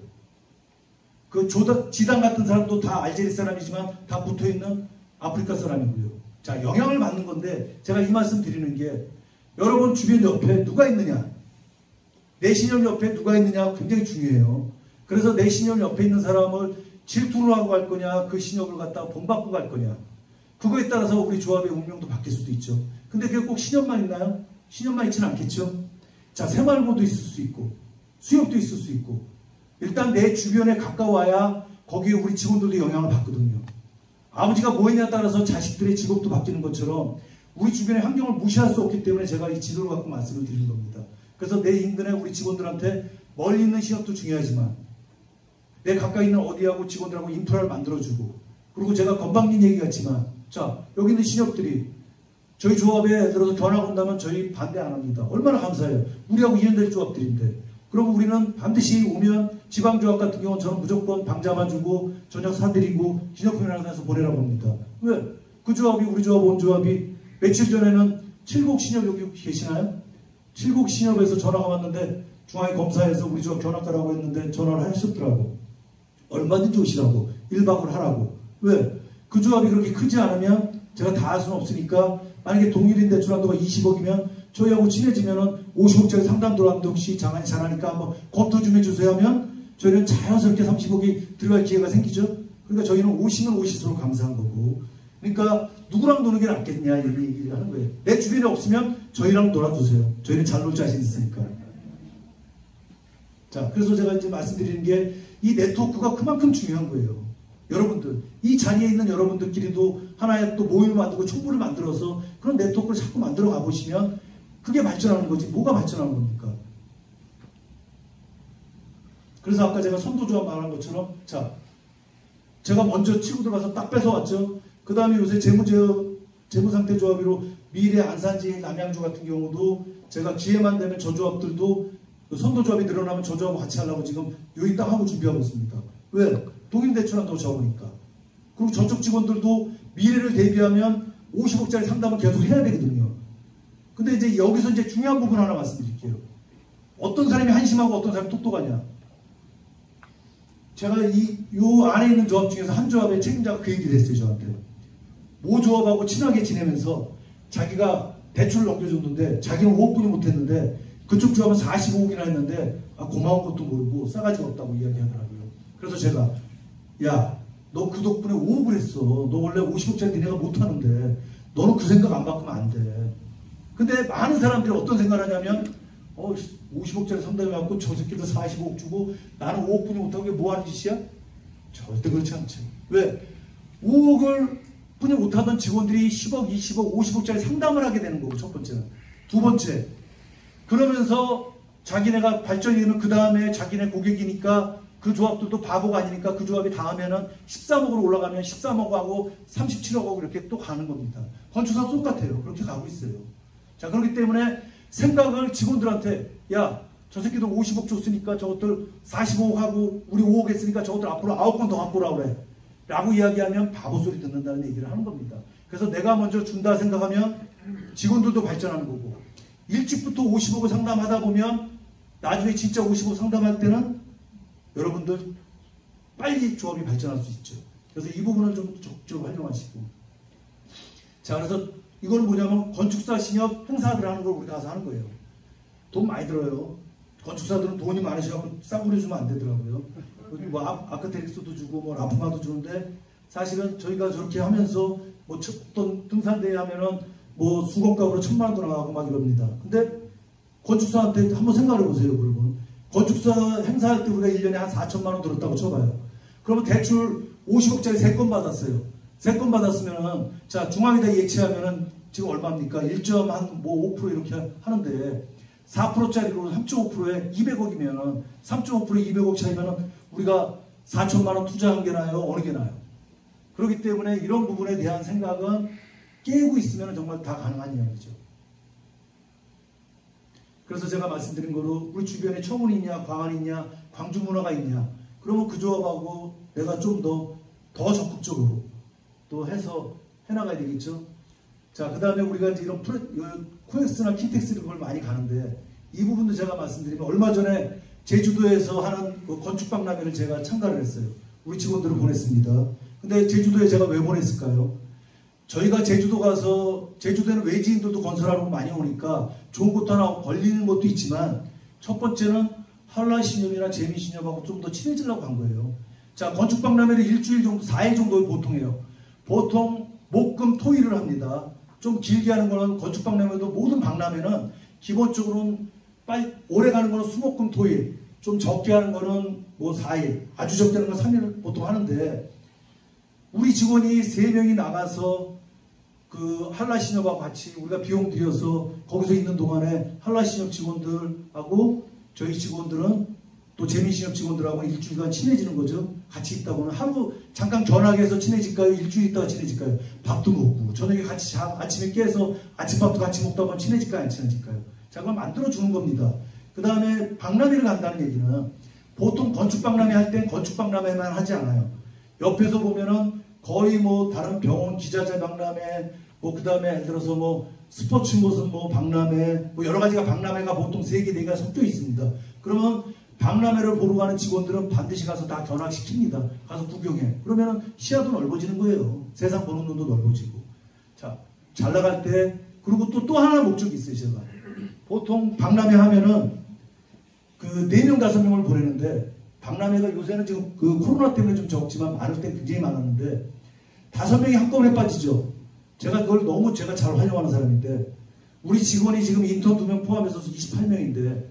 그 지단 같은 사람도 다 알제리 사람이지만 다 붙어있는 아프리카 사람이고요. 자, 영향을 받는 건데 제가 이 말씀 드리는 게 여러분 주변 옆에 누가 있느냐 내 신념 옆에 누가 있느냐 굉장히 중요해요. 그래서 내 신념 옆에 있는 사람을 질투를 하고 갈 거냐 그 신념을 갖다가 본받고 갈 거냐 그거에 따라서 우리 조합의 운명도 바뀔 수도 있죠. 근데 그게 꼭 신념만 있나요? 신념만 있지는 않겠죠. 자, 새마을고도 있을 수 있고 수협도 있을 수 있고 일단 내 주변에 가까워야 거기에 우리 직원들도 영향을 받거든요. 아버지가 뭐 했냐에 따라서 자식들의 직업도 바뀌는 것처럼 우리 주변의 환경을 무시할 수 없기 때문에 제가 이 지도를 갖고 말씀을 드리는 겁니다. 그래서 내 인근에 우리 직원들한테 멀리 있는 시협도 중요하지만 내 가까이 있는 어디하고 직원들하고 인프라를 만들어주고 그리고 제가 건방진 얘기 같지만 자, 여기 있는 신협들이 저희 조합에 예를 들어서 견학 온다면 저희 반대 안 합니다. 얼마나 감사해요. 우리하고 이연될 조합들인데 그럼 우리는 반드시 오면 지방조합 같은 경우는 저는 무조건 방 잡아주고 저녁 사드리고 기념품이나 해서 보내라고 합니다. 왜? 그 조합이 우리 조합 온 조합이 며칠 전에는 칠곡 신협 여기 계시나요? 칠곡 신협에서 전화가 왔는데 중앙에 검사에서 우리 조합 견학 가라고 했는데 전화를 하셨더라고. 얼마든지 오시라고 1박을 하라고. 왜? 그 조합이 그렇게 크지 않으면 제가 다 할 수는 없으니까 만약에 동일인 대출 한도가 20억이면 저희하고 친해지면은 50억짜리 상담도 한도 혹시 장안이 잘하니까 한번 검토 좀 해주세요 하면 저희는 자연스럽게 30억이 들어갈 기회가 생기죠. 그러니까 저희는 오시면 오실수록 감사한 거고 그러니까 누구랑 노는 게 낫겠냐 얘기를 하는 거예요. 내 주변에 없으면 저희랑 놀아주세요. 저희는 잘 놀 자신 있으니까. 자, 그래서 제가 이제 말씀드리는 게 이 네트워크가 그만큼 중요한 거예요. 여러분들, 이 자리에 있는 여러분들끼리도 하나의 또 모임을 만들고 촛불을 만들어서 그런 네트워크를 자꾸 만들어 가보시면 그게 발전하는 거지 뭐가 발전하는 겁니까? 그래서 아까 제가 선도조합 말한 것처럼 자, 제가 먼저 치고 들어가서 딱 뺏어왔죠. 그 다음에 요새 재무상태 조합으로 미래 안산지 남양주 같은 경우도 제가 기회만 되면 저 조합들도 선도조합이 늘어나면 저 조합하고 같이 하려고 지금 여기 딱 하고 준비하고 있습니다. 왜? 동일 대출한다고 적으니까. 그리고 저쪽 직원들도 미래를 대비하면 50억짜리 상담을 계속 해야 되거든요. 근데 이제 여기서 이제 중요한 부분 하나 말씀드릴게요. 어떤 사람이 한심하고 어떤 사람이 똑똑하냐. 제가 요 안에 있는 조합 중에서 한 조합의 책임자가 그 얘기를 했어요, 저한테. 모 조합하고 친하게 지내면서 자기가 대출을 넘겨줬는데 자기는 5억뿐이 못했는데 그쪽 조합은 45억이나 했는데 고마운 것도 모르고 싸가지가 없다고 이야기하더라고요. 그래서 제가 야, 너 그 덕분에 5억을 했어. 너 원래 50억짜리 니네가 못하는데 너는 그 생각 안 바꾸면 안 돼. 근데 많은 사람들이 어떤 생각을 하냐면 50억짜리 상담해갖고 저 새끼도 45억 주고 나는 5억뿐이 못하고 이게 뭐 하는 짓이야? 절대 그렇지 않죠. 왜? 5억을 뿐이 못하던 직원들이 10억, 20억, 50억짜리 상담을 하게 되는 거고, 첫 번째는. 두 번째, 그러면서 자기네가 발전이 되면 그 다음에 자기네 고객이니까 그 조합들도 바보가 아니니까 그 조합이 다음에는 13억으로 올라가면 13억하고 37억하고 이렇게 또 가는 겁니다. 건축사 똑같아요. 그렇게 가고 있어요. 자, 그렇기 때문에 생각을 직원들한테 야, 저 새끼들 50억 줬으니까 저것들 45억 하고 우리 5억 했으니까 저것들 앞으로 9건 더 갖고 오라 그래. 라고 이야기하면 바보 소리 듣는다는 얘기를 하는 겁니다. 그래서 내가 먼저 준다 생각하면 직원들도 발전하는 거고 일찍부터 50억을 상담하다 보면 나중에 진짜 50억 상담할 때는 여러분들 빨리 조합이 발전할 수 있죠. 그래서 이 부분을 좀 적극적으로 활용하시고 자, 그래서 이건 뭐냐면 건축사 신협 행사들 하는 걸 우리가 가서 하는 거예요. 돈 많이 들어요. 건축사들은 돈이 많으셔서 싸구려 주면 안 되더라고요. 여기 뭐 아크테릭스도 주고 뭐 라프마도 주는데 사실은 저희가 저렇게 하면서 뭐 어떤 등산대회 하면은 뭐 수건 값으로 1000만 원도 나가고 막 이럽니다. 근데 건축사한테 한번 생각해 보세요, 여러분. 건축사 행사할 때 우리가 1년에 한 4천만 원 들었다고 쳐봐요. 그러면 대출 50억짜리 3건 받았어요. 3건 받았으면은 자, 중앙에다 예치하면은 지금 얼마입니까? 1.5% 이렇게 하는데 4%짜리로 3.5%에 200억이면 3.5%에 200억 차이면 우리가 4천만 원 투자한 게 나아요? 어느 게 나아요? 그렇기 때문에 이런 부분에 대한 생각은 깨고 있으면 정말 다 가능한 이야기죠. 그래서 제가 말씀드린 거로 우리 주변에 청운이 있냐, 광안이 있냐, 광주 문화가 있냐, 그러면 그 조합하고 내가 좀 더 적극적으로 또 해서 해나가야 되겠죠. 자, 그 다음에 우리가 이제 이런 코엑스나 킨텍스 이런 걸 많이 가는데 이 부분도 제가 말씀드리면 얼마 전에 제주도에서 하는 그 건축박람회를 제가 참가를 했어요. 우리 직원들을 보냈습니다. 근데 제주도에 제가 왜 보냈을까요? 저희가 제주도 가서 제주도에는 외지인들도 건설하러 많이 오니까 좋은 것도 하나 걸리는 것도 있지만 첫 번째는 한라신협이나 재미신협하고 좀 더 친해지려고 한 거예요. 자, 건축박람회를 일주일 정도, 4일 정도 보통 해요. 보통 목금 토일을 합니다. 좀 길게 하는 거는 건축박람회도 모든 박람회는 기본적으로는 빨리 오래 가는 거는 수목금 토일, 좀 적게 하는 거는 뭐 4일, 아주 적게 하는 건 3일 보통 하는데 우리 직원이 3명이 나가서 그 한라신협하고 같이 우리가 비용 들여서 거기서 있는 동안에 한라신협 직원들하고 저희 직원들은 또 재민신협 직원들하고 일주일간 친해지는 거죠. 같이 있다고는 하루 잠깐 전화해서 친해질까요? 일주일 있다가 친해질까요? 밥도 먹고 저녁에 같이 아침에 깨서 아침밥도 같이 먹다 보면 친해질까요? 안 친해질까요? 자, 그걸 만들어주는 겁니다. 그 다음에 박람회를 간다는 얘기는 보통 건축박람회 할 땐 건축박람회만 하지 않아요. 옆에서 보면은 거의 뭐 다른 병원 기자재 박람회, 뭐 그 다음에 예를 들어서 뭐 스포츠 무슨 뭐 박람회, 뭐 여러 가지가 박람회가 보통 3개, 4개가 섞여 있습니다. 그러면 박람회를 보러 가는 직원들은 반드시 가서 다 견학시킵니다. 가서 구경해. 그러면 시야도 넓어지는 거예요. 세상 보는 눈도 넓어지고. 자, 잘 나갈 때, 그리고 또 하나 목적이 있어요, 제가. 보통 박람회 하면은 그 4명, 5명을 보내는데 박람회가 요새는 지금 그 코로나 때문에 좀 적지만 많을 때 굉장히 많았는데 5명이 한꺼번에 빠지죠. 제가 그걸 너무 제가 잘 활용하는 사람인데 우리 직원이 지금 인턴 2명 포함해서 28명인데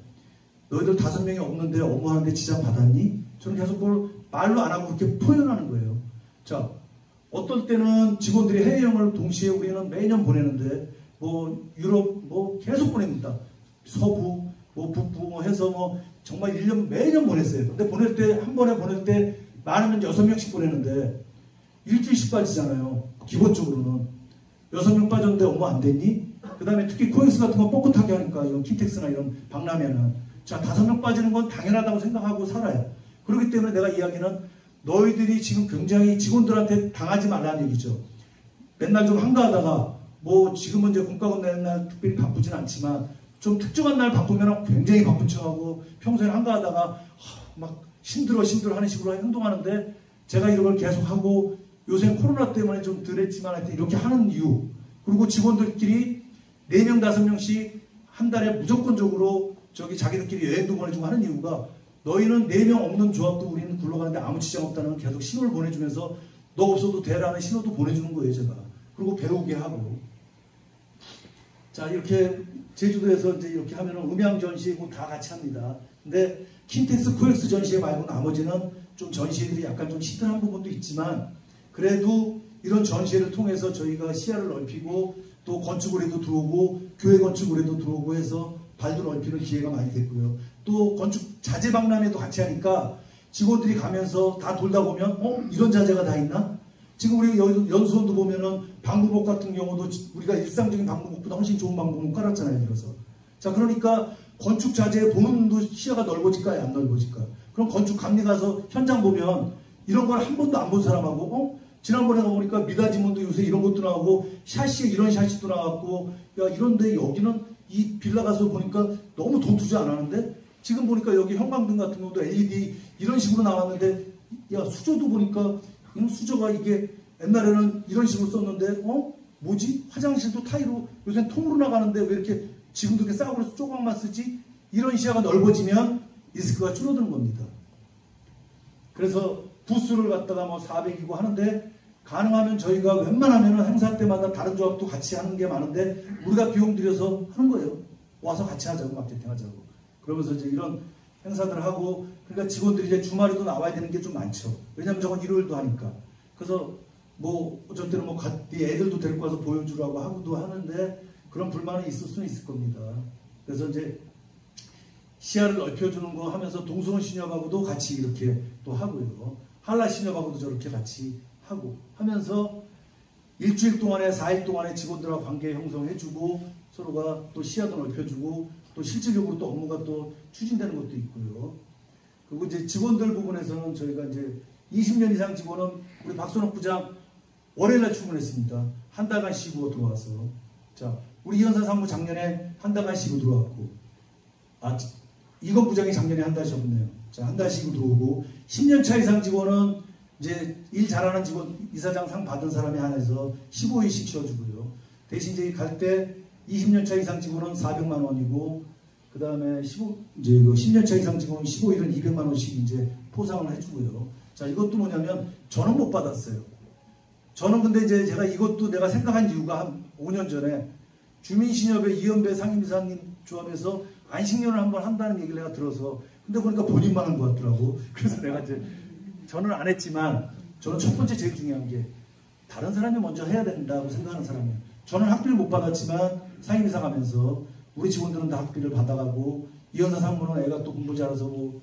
너희들 5명이 없는데 업무하는데 지장 받았니? 저는 계속 그걸 말로 안 하고 그렇게 표현하는 거예요. 자, 어떨 때는 직원들이 해외여행을 동시에 우리는 매년 보내는데 뭐 유럽 뭐 계속 보냅니다. 서부 뭐 북부 뭐 해서 뭐 정말 1년 매년 보냈어요. 근데 보낼 때 한 번에 보낼 때 많으면 6명씩 보내는데 일주일씩 빠지잖아요. 기본적으로는 6명 빠졌는데 업무 안 됐니? 그 다음에 특히 코엑스 같은 거 뻣뻣하게 하니까 이런 킨텍스나 이런 박람회는 자, 5명 빠지는 건 당연하다고 생각하고 살아요. 그렇기 때문에 내가 이야기는 너희들이 지금 굉장히 직원들한테 당하지 말라는 얘기죠. 맨날 좀 한가하다가 뭐 지금은 이제 공과금 내는 날 특별히 바쁘진 않지만 좀 특정한 날 바쁘면 굉장히 바쁜 척하고 평소에 한가하다가 막 힘들어 하는 식으로 행동하는데 제가 이런 걸 계속하고 요새 코로나 때문에 좀 덜 했지만 하여튼 이렇게 하는 이유, 그리고 직원들끼리 4명 5명씩 한 달에 무조건적으로 자기들끼리 여행도 보내주고 하는 이유가 너희는 4명 없는 조합도 우리는 굴러가는데 아무 지장 없다는 걸 계속 신호를 보내주면서 너 없어도 되라는 신호도 보내주는 거예요, 제가. 그리고 배우게 하고. 자, 이렇게 제주도에서 이제 이렇게 하면은 음향 전시고 다 같이 합니다. 근데 킨텍스 코엑스 전시회 말고 나머지는 좀 전시회들이 약간 좀 시들한 부분도 있지만 그래도 이런 전시회를 통해서 저희가 시야를 넓히고 또 건축을해도 들어오고 교회 건축을해도 들어오고 해서 발도 넓히는 기회가 많이 됐고요. 또 건축 자재 박람회도 같이 하니까 직원들이 가면서 다 돌다 보면 이런 자재가 다 있나? 지금 우리 여기 연수원도 보면은 방부목 같은 경우도 우리가 일상적인 방부목보다 훨씬 좋은 방부목 깔았잖아요. 그래서 자, 그러니까 건축 자재 보는 눈도 시야가 넓어질까요? 안 넓어질까요? 그럼 건축 감리 가서 현장 보면 이런 걸 한 번도 안 본 사람하고 지난번에 가보니까 미닫이문도 요새 이런 것도 나오고 샤시에 이런 샤시도 나왔고 야 이런데 여기는 이 빌라 가서 보니까 너무 돈 투자 안 하는데 지금 보니까 여기 형광등 같은 경우도 LED 이런 식으로 나왔는데 야 수조도 보니까 수조가 이게 옛날에는 이런 식으로 썼는데 뭐지? 화장실도 타일로 요새 통으로 나가는데 왜 이렇게 지금도 이렇게 싸구려서 조각만 쓰지? 이런 시야가 넓어지면 리스크가 줄어드는 겁니다. 그래서 부스를 갖다가 뭐 400이고 하는데 가능하면 저희가 웬만하면 행사 때마다 다른 조합도 같이 하는 게 많은데 우리가 비용 들여서 하는 거예요. 와서 같이 하자고 마케팅 하자고. 그러면서 이제 이런 행사들을 하고 그러니까 직원들이 이제 주말에도 나와야 되는 게 좀 많죠. 왜냐면 저건 일요일도 하니까. 그래서 뭐 어쩔 때는 뭐 애들도 데리고 와서 보여주라고 하고도 하는데 그런 불만이 있을 수는 있을 겁니다. 그래서 이제 시야를 넓혀주는 거 하면서 동수원 신협하고도 같이 이렇게 또 하고요. 한라 신협하고도 저렇게 같이 하고 하면서 일주일 동안에 4일 동안에 직원들하고 관계 형성해주고 서로가 또 시야도 넓혀주고 또 실질적으로 또 업무가 또 추진되는 것도 있고요. 그리고 이제 직원들 부분에서는 저희가 이제 20년 이상 직원은 우리 박선옥 부장 월요일날 출근했습니다. 한 달간 쉬고 들어와서. 자, 우리 이현사 상무 작년에 한 달간 쉬고 들어왔고, 이건 부장이 작년에 한 달 쉬었네요. 자, 한 달 쉬고 들어오고, 10년차 이상 직원은 이제 일 잘하는 직원, 이사장 상 받은 사람이 하나에서 15일씩 쉬어주고요. 대신 이제 갈 때 20년차 이상 직원은 400만 원이고, 그 다음에 이제 10년차 이상 직원은 15일은 200만 원씩 이제 포상을 해주고요. 자, 이것도 뭐냐면 저는 못 받았어요. 저는 근데 이제 제가 이것도 내가 생각한 이유가 한 5년 전에 주민신협의 이현배 상임이사님 조합에서 안식년을 한번 한다는 얘기를 내가 들어서 근데 보니까 본인만 한 것 같더라고. 그래서 내가 이제 저는 안 했지만 저는 첫 번째 제일 중요한 게 다른 사람이 먼저 해야 된다고 생각하는 사람이에요. 저는 학비를 못 받았지만 상임이사 가면서 우리 직원들은 다 학비를 받아가고 이현사 상무는 애가 또 공부 잘해서 뭐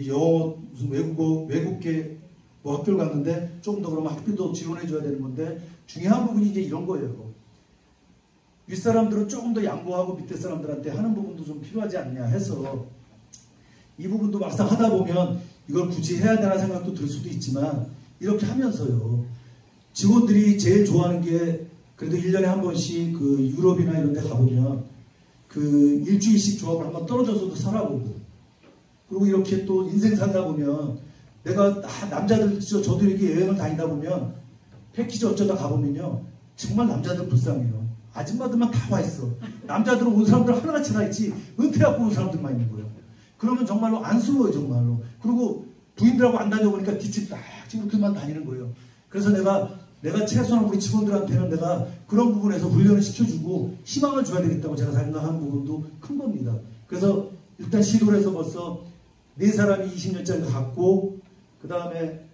영어 무슨 외국계 뭐 학교를 갔는데 조금 더 그러면 학비도 지원해줘야 되는 건데 중요한 부분이 이제 이런 거예요. 윗사람들은 조금 더 양보하고 밑에 사람들한테 하는 부분도 좀 필요하지 않냐 해서 이 부분도 막상 하다 보면 이걸 굳이 해야 되나 생각도 들 수도 있지만 이렇게 하면서요. 직원들이 제일 좋아하는 게 그래도 1년에 한 번씩 그 유럽이나 이런 데 가보면 그 일주일씩 조합을 한번 떨어져서도 살아보고 그리고 이렇게 또 인생 살다 보면 내가 남자들 저도 이렇게 여행을 다니다 보면 패키지 어쩌다 가보면요. 정말 남자들 불쌍해요. 아줌마들만 다 와 있어. 남자들은 온 사람들 하나같이 다 있지 은퇴하고 온 사람들만 있는 거예요. 그러면 정말로 안쓰러워요. 정말로. 그리고 부인들하고 안 다녀보니까 뒷집 딱 이렇게만 다니는 거예요. 그래서 내가 최소한 우리 직원들한테는 내가 그런 부분에서 훈련을 시켜주고 희망을 줘야 되겠다고 제가 생각하는 부분도 큰 겁니다. 그래서 일단 시도를 해서 벌써 4사람이 20년짜리 갔고 그 다음에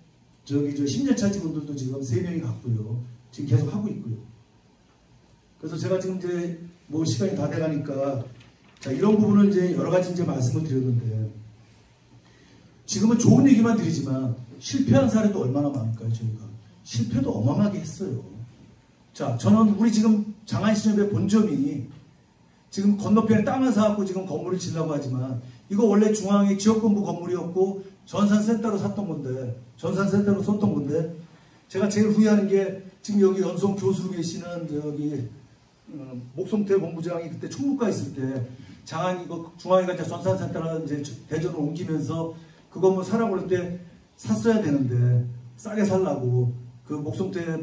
저 10년차 직원들도 지금 3명이 갔고요. 지금 계속 하고 있고요. 그래서 제가 지금 이제 뭐 시간이 다 돼가니까 자 이런 부분을 이제 여러 가지 이제 말씀을 드렸는데 지금은 좋은 얘기만 드리지만 실패한 사례도 얼마나 많을까요? 저희가 실패도 어마어마하게 했어요. 자 저는 우리 지금 장안신협의 본점이 지금 건너편에 땅을 사갖고 지금 건물을 지으려고 하지만 이거 원래 중앙에 지역본부 건물이었고 전산센터로 샀던 건데, 전산센터로 썼던 건데, 제가 제일 후회하는 게 지금 여기 연송 교수로 계시는 저기 목성태 본부장이 그때 총무과 있을 때 장안이 중앙회가 이제 전산센터를 이제 대전으로 옮기면서 그거 뭐 사라고 그럴 때 샀어야 되는데 싸게 살라고 그 목성태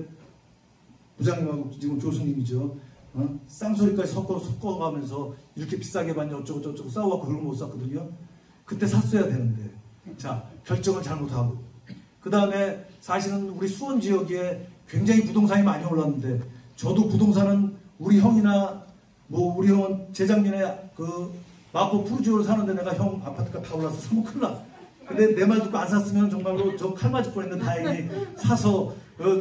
부장님하고 지금 교수님이죠. 쌍소리까지 섞어가면서 이렇게 비싸게 받냐 어쩌고 저쩌고 싸워갖고 그걸 못 샀거든요. 그때 샀어야 되는데 자 결정을 잘못하고 그 다음에 사실은 우리 수원 지역에 굉장히 부동산이 많이 올랐는데 저도 부동산은 우리 형이나 뭐 우리 형은 재작년에 그 마포 푸르지오를 사는데 내가 형 아파트가 다 올라서 사면 큰일 나. 근데 내 말 듣고 안 샀으면 정말로 저 칼 맞을 뻔했는데 다행히 사서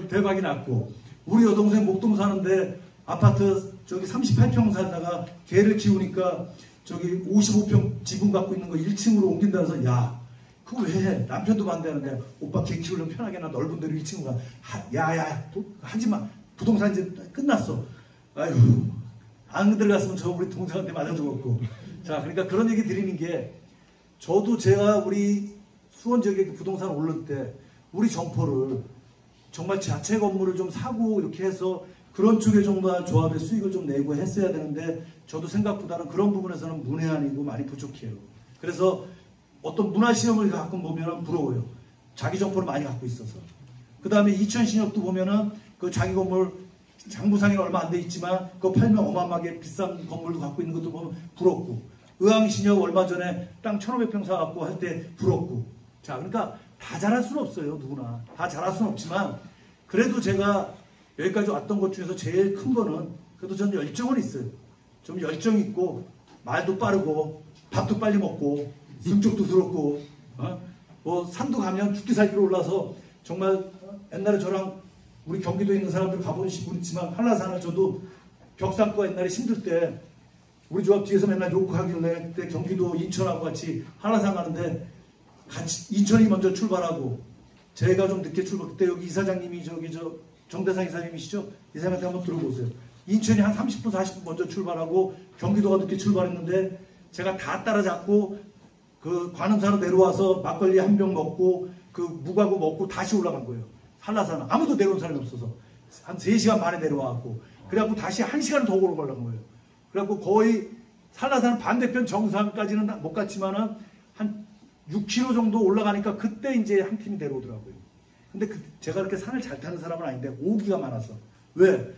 대박이 났고 우리 여동생 목동 사는데 아파트 저기 38평 살다가 개를 키우니까 저기 55평 지분 갖고 있는 거 1층으로 옮긴다 해서 야 그거 왜 해? 남편도 반대하는데 오빠 개 키우려면 편하게 나 넓은 데로 1층으로 가. 야야 하지마. 부동산 이제 끝났어. 아유 안 들어갔으면 저 우리 동생한테 맞아 죽었고. 자 그러니까 그런 얘기 드리는 게 저도 제가 우리 수원 지역에 부동산 오를 때 우리 점포를 정말 자체 건물을 좀 사고 이렇게 해서 그런 쪽에 정말 조합의 수익을 좀 내고 했어야 되는데 저도 생각보다는 그런 부분에서는 문외한이고 많이 부족해요. 그래서 어떤 문화시험을 가끔 보면 부러워요. 자기 점포를 많이 갖고 있어서. 그 다음에 이천신협도 보면은 그 자기 건물 장부상에는 얼마 안 돼 있지만 그거 팔면 어마어마하게 비싼 건물도 갖고 있는 것도 보면 부럽고 의왕신협 얼마 전에 땅 1500평 사갖고 할 때 부럽고 자 그러니까 다 잘할 수는 없어요. 누구나 다 잘할 수는 없지만 그래도 제가 여기까지 왔던 것 중에서 제일 큰 거는 그래도 저는 열정은 있어요. 좀 열정 있고 말도 빠르고 밥도 빨리 먹고 성격도 더럽고 뭐 산도 가면 죽기 살기로 올라서 정말 옛날에 저랑 우리 경기도에 있는 사람들 가보신 분 있지만 한라산을 저도 벽산과 옛날에 힘들 때 우리 조합 뒤에서 맨날 욕하길래 그때 경기도 인천하고 같이 한라산 가는데 같이 인천이 먼저 출발하고 제가 좀 늦게 출발 그때 여기 이사장님이 저기 저 정대상 이사님이시죠? 이사님한테 한번 들어보세요. 인천이 한 30분 40분 먼저 출발하고 경기도가 늦게 출발했는데 제가 다 따라잡고 그 관음사로 내려와서 막걸리 한 병 먹고 그 무가고 먹고 다시 올라간 거예요. 한라산은 아무도 내려온 사람이 없어서 한 3시간 만에 내려와갖고 그래갖고 다시 1시간 더 올라가는 거예요. 그래갖고 거의 한라산 반대편 정상까지는 못 갔지만은 한 6km 정도 올라가니까 그때 이제 한 팀이 내려오더라고요. 근데 제가 그렇게 산을 잘 타는 사람은 아닌데 오기가 많아서 왜?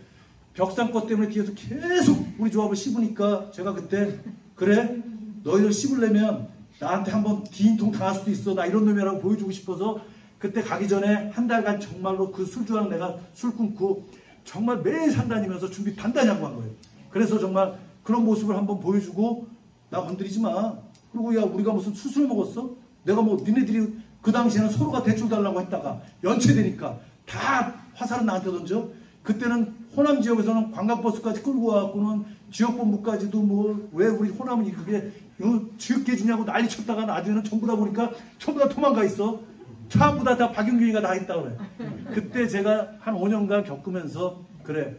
벽산거 때문에 뒤에서 계속 우리 조합을 씹으니까 제가 그때 그래? 너희들 씹으려면 나한테 한번 뒤인통 당할 수도 있어. 나 이런 놈이라고 보여주고 싶어서 그때 가기 전에 한 달간 정말로 그 술주랑 내가 술 끊고 정말 매일 산 다니면서 준비 단단히 하고 한 거예요. 그래서 정말 그런 모습을 한번 보여주고 나 건드리지 마. 그리고 야 우리가 무슨 수술 먹었어? 내가 뭐 니네들이 그 당시에는 서로가 대출 달라고 했다가 연체되니까 다 화살은 나한테 던져. 그때는 호남 지역에서는 관광버스까지 끌고 와갖고는 지역본부까지도 뭐 왜 우리 호남은 그게 지역계 주냐고 난리 쳤다가 나중에는 전부 다 보니까 전부 다 도망가 있어. 전부 다 박윤경이가 다 했다 그래. 그때 제가 한 5년간 겪으면서 그래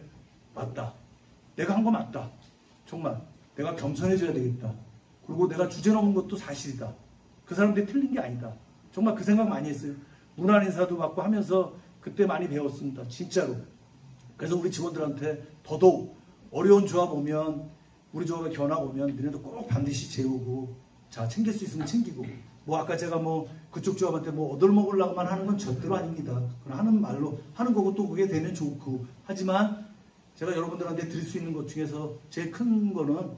맞다. 내가 한 거 맞다. 정말 내가 겸손해져야 되겠다. 그리고 내가 주제 넘은 것도 사실이다. 그 사람들이 틀린 게 아니다. 정말 그 생각 많이 했어요. 문안 인사도 받고 하면서 그때 많이 배웠습니다. 진짜로. 그래서 우리 직원들한테 더더욱 어려운 조합 오면 우리 조합에 견학 오면 너네도 꼭 반드시 재우고 자 챙길 수 있으면 챙기고 뭐 아까 제가 뭐 그쪽 조합한테 뭐 얻어먹으려고만 하는 건 절대로 아닙니다. 그건 하는 말로 하는 거고 또 그게 되면 좋고 하지만 제가 여러분들한테 드릴 수 있는 것 중에서 제일 큰 거는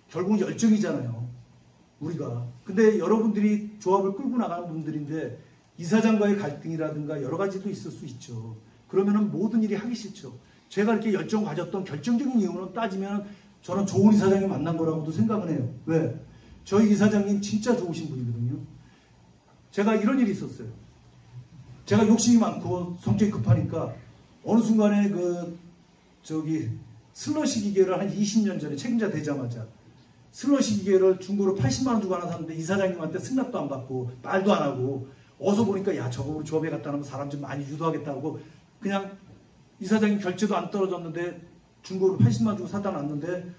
결국 열정이잖아요. 우리가. 근데 여러분들이 조합을 끌고 나가는 분들인데 이사장과의 갈등이라든가 여러 가지도 있을 수 있죠. 그러면은 모든 일이 하기 싫죠. 제가 이렇게 열정 가졌던 결정적인 이유는 따지면 저는 좋은 이사장이 만난 거라고도 생각은 해요. 왜? 저희 이사장님 진짜 좋으신 분이거든요. 제가 이런 일이 있었어요. 제가 욕심이 많고 성격이 급하니까 어느 순간에 슬러시 기계를 한 20년 전에 책임자 되자마자 슬러시 기계를 중고로 80만 원 주고 하나 샀는데 이사장님한테 승낙도 안 받고 말도 안 하고 어서 보니까 야 저거 우리 조합에 갖다 놓으면 사람 좀 많이 유도하겠다고 그냥 이사장님 결제도 안 떨어졌는데 중고로 80만 원 주고 사다 놨는데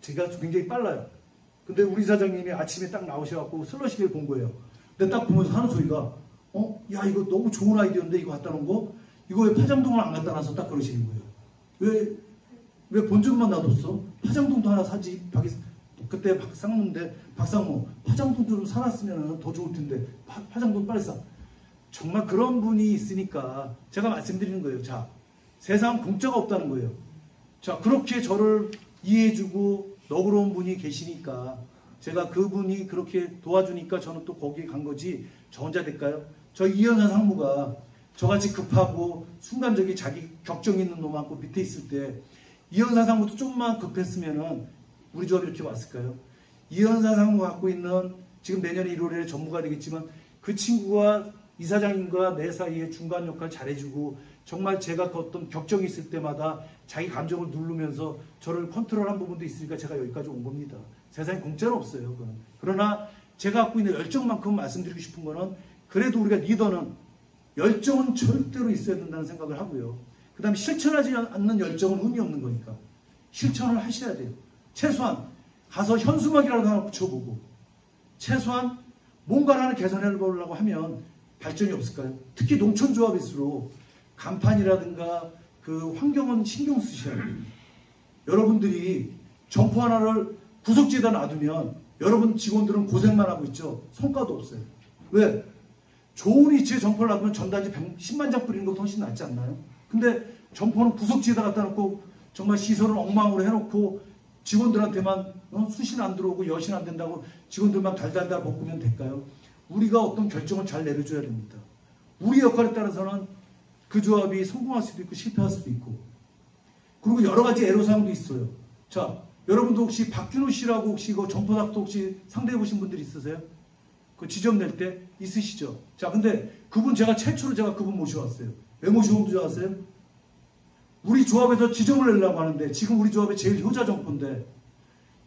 제가 굉장히 빨라요. 근데 우리 사장님이 아침에 딱 나오셔갖고 슬러시를 본 거예요. 근데 딱 보면서 하는 소리가 야 이거 너무 좋은 아이디어인데 이거 갖다 놓은 거? 이거 왜 파장동을 안 갖다 놔서 딱 그러시는 거예요. 왜 본점만 놔뒀어? 파장동도 하나 사지. 그때 박상무 파장동 좀 사놨으면 더 좋을 텐데 파장동 빨리 사. 정말 그런 분이 있으니까 제가 말씀드리는 거예요. 자, 세상 공짜가 없다는 거예요. 자, 그렇게 저를 이해해주고 너그러운 분이 계시니까 제가 그분이 그렇게 도와주니까 저는 또 거기에 간 거지 저 혼자 될까요? 저 이현사 상무가 저같이 급하고 순간적인 자기 격정 있는 놈하고 밑에 있을 때 이현사 상무도 조금만 급했으면은 우리 조합이 이렇게 왔을까요? 이현사 상무가 갖고 있는 지금 내년 1월에 전무가 되겠지만 그 친구가 이사장님과 내 사이에 중간 역할 잘해주고 정말 제가 그 어떤 격정이 있을 때마다 자기 감정을 누르면서 저를 컨트롤한 부분도 있으니까 제가 여기까지 온 겁니다. 세상에 공짜는 없어요. 그건. 그러나 제가 갖고 있는 열정만큼 말씀드리고 싶은 거는 그래도 우리가 리더는 열정은 절대로 있어야 된다는 생각을 하고요. 그 다음에 실천하지 않는 열정은 의미 없는 거니까 실천을 하셔야 돼요. 최소한 가서 현수막이라도 하나 붙여보고 최소한 뭔가를 하나 개선해 보려고 하면 발전이 없을까요? 특히 농촌조합일수록 간판이라든가 그 환경은 신경 쓰셔야 돼요. 여러분들이 점포 하나를 구석지에다 놔두면 여러분 직원들은 고생만 하고 있죠. 성과도 없어요. 왜? 좋은 위치에 점포를 놔두면 전단지 10만 장 뿌리는 것도 훨씬 낫지 않나요? 근데 점포는 구석지에다 갖다 놓고 정말 시설을 엉망으로 해놓고 직원들한테만 수신 안 들어오고 여신 안 된다고 직원들만 달달달 볶으면 될까요? 우리가 어떤 결정을 잘 내려줘야 됩니다. 우리 역할에 따라서는 그 조합이 성공할 수도 있고 실패할 수도 있고 그리고 여러 가지 애로사항도 있어요. 자, 여러분도 혹시 박준호 씨라고 혹시 그 점포닥도 혹시 상대해 보신 분들 있으세요? 그 지점 낼 때 있으시죠? 자, 근데 그분 제가 최초로 그분 모셔왔어요. 왜 모셔온 줄 아세요? 우리 조합에서 지점을 내려고 하는데 지금 우리 조합의 제일 효자 점포인데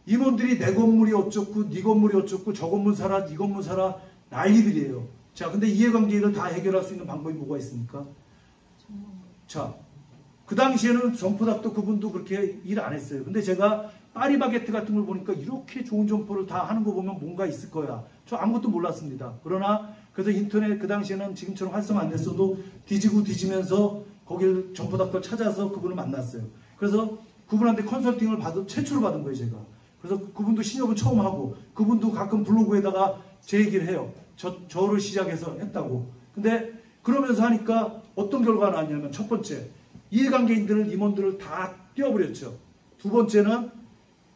임원들이 내 건물이 어쩌고 네 건물이 어쩌고 저 건물 사라 이 건물 사라 난리들이에요. 자, 근데 이해관계를 다 해결할 수 있는 방법이 뭐가 있습니까? 자, 그 당시에는 점포닥도 그분도 그렇게 일 안 했어요. 근데 제가 파리바게트 같은 걸 보니까 이렇게 좋은 점포를 다 하는 거 보면 뭔가 있을 거야. 저 아무것도 몰랐습니다. 그러나 그래서 인터넷 그 당시에는 지금처럼 활성화 안 됐어도 뒤지고 뒤지면서 거길 점포닥도 찾아서 그분을 만났어요. 그래서 그분한테 컨설팅을 최초로 받은 거예요, 제가. 그래서 그분도 신협을 처음 하고 그분도 가끔 블로그에다가 제 얘기를 해요. 저를 시작해서 했다고. 근데 그러면서 하니까 어떤 결과가 나왔냐면 첫 번째, 이해관계인들을 임원들을 다 띄워버렸죠. 두 번째는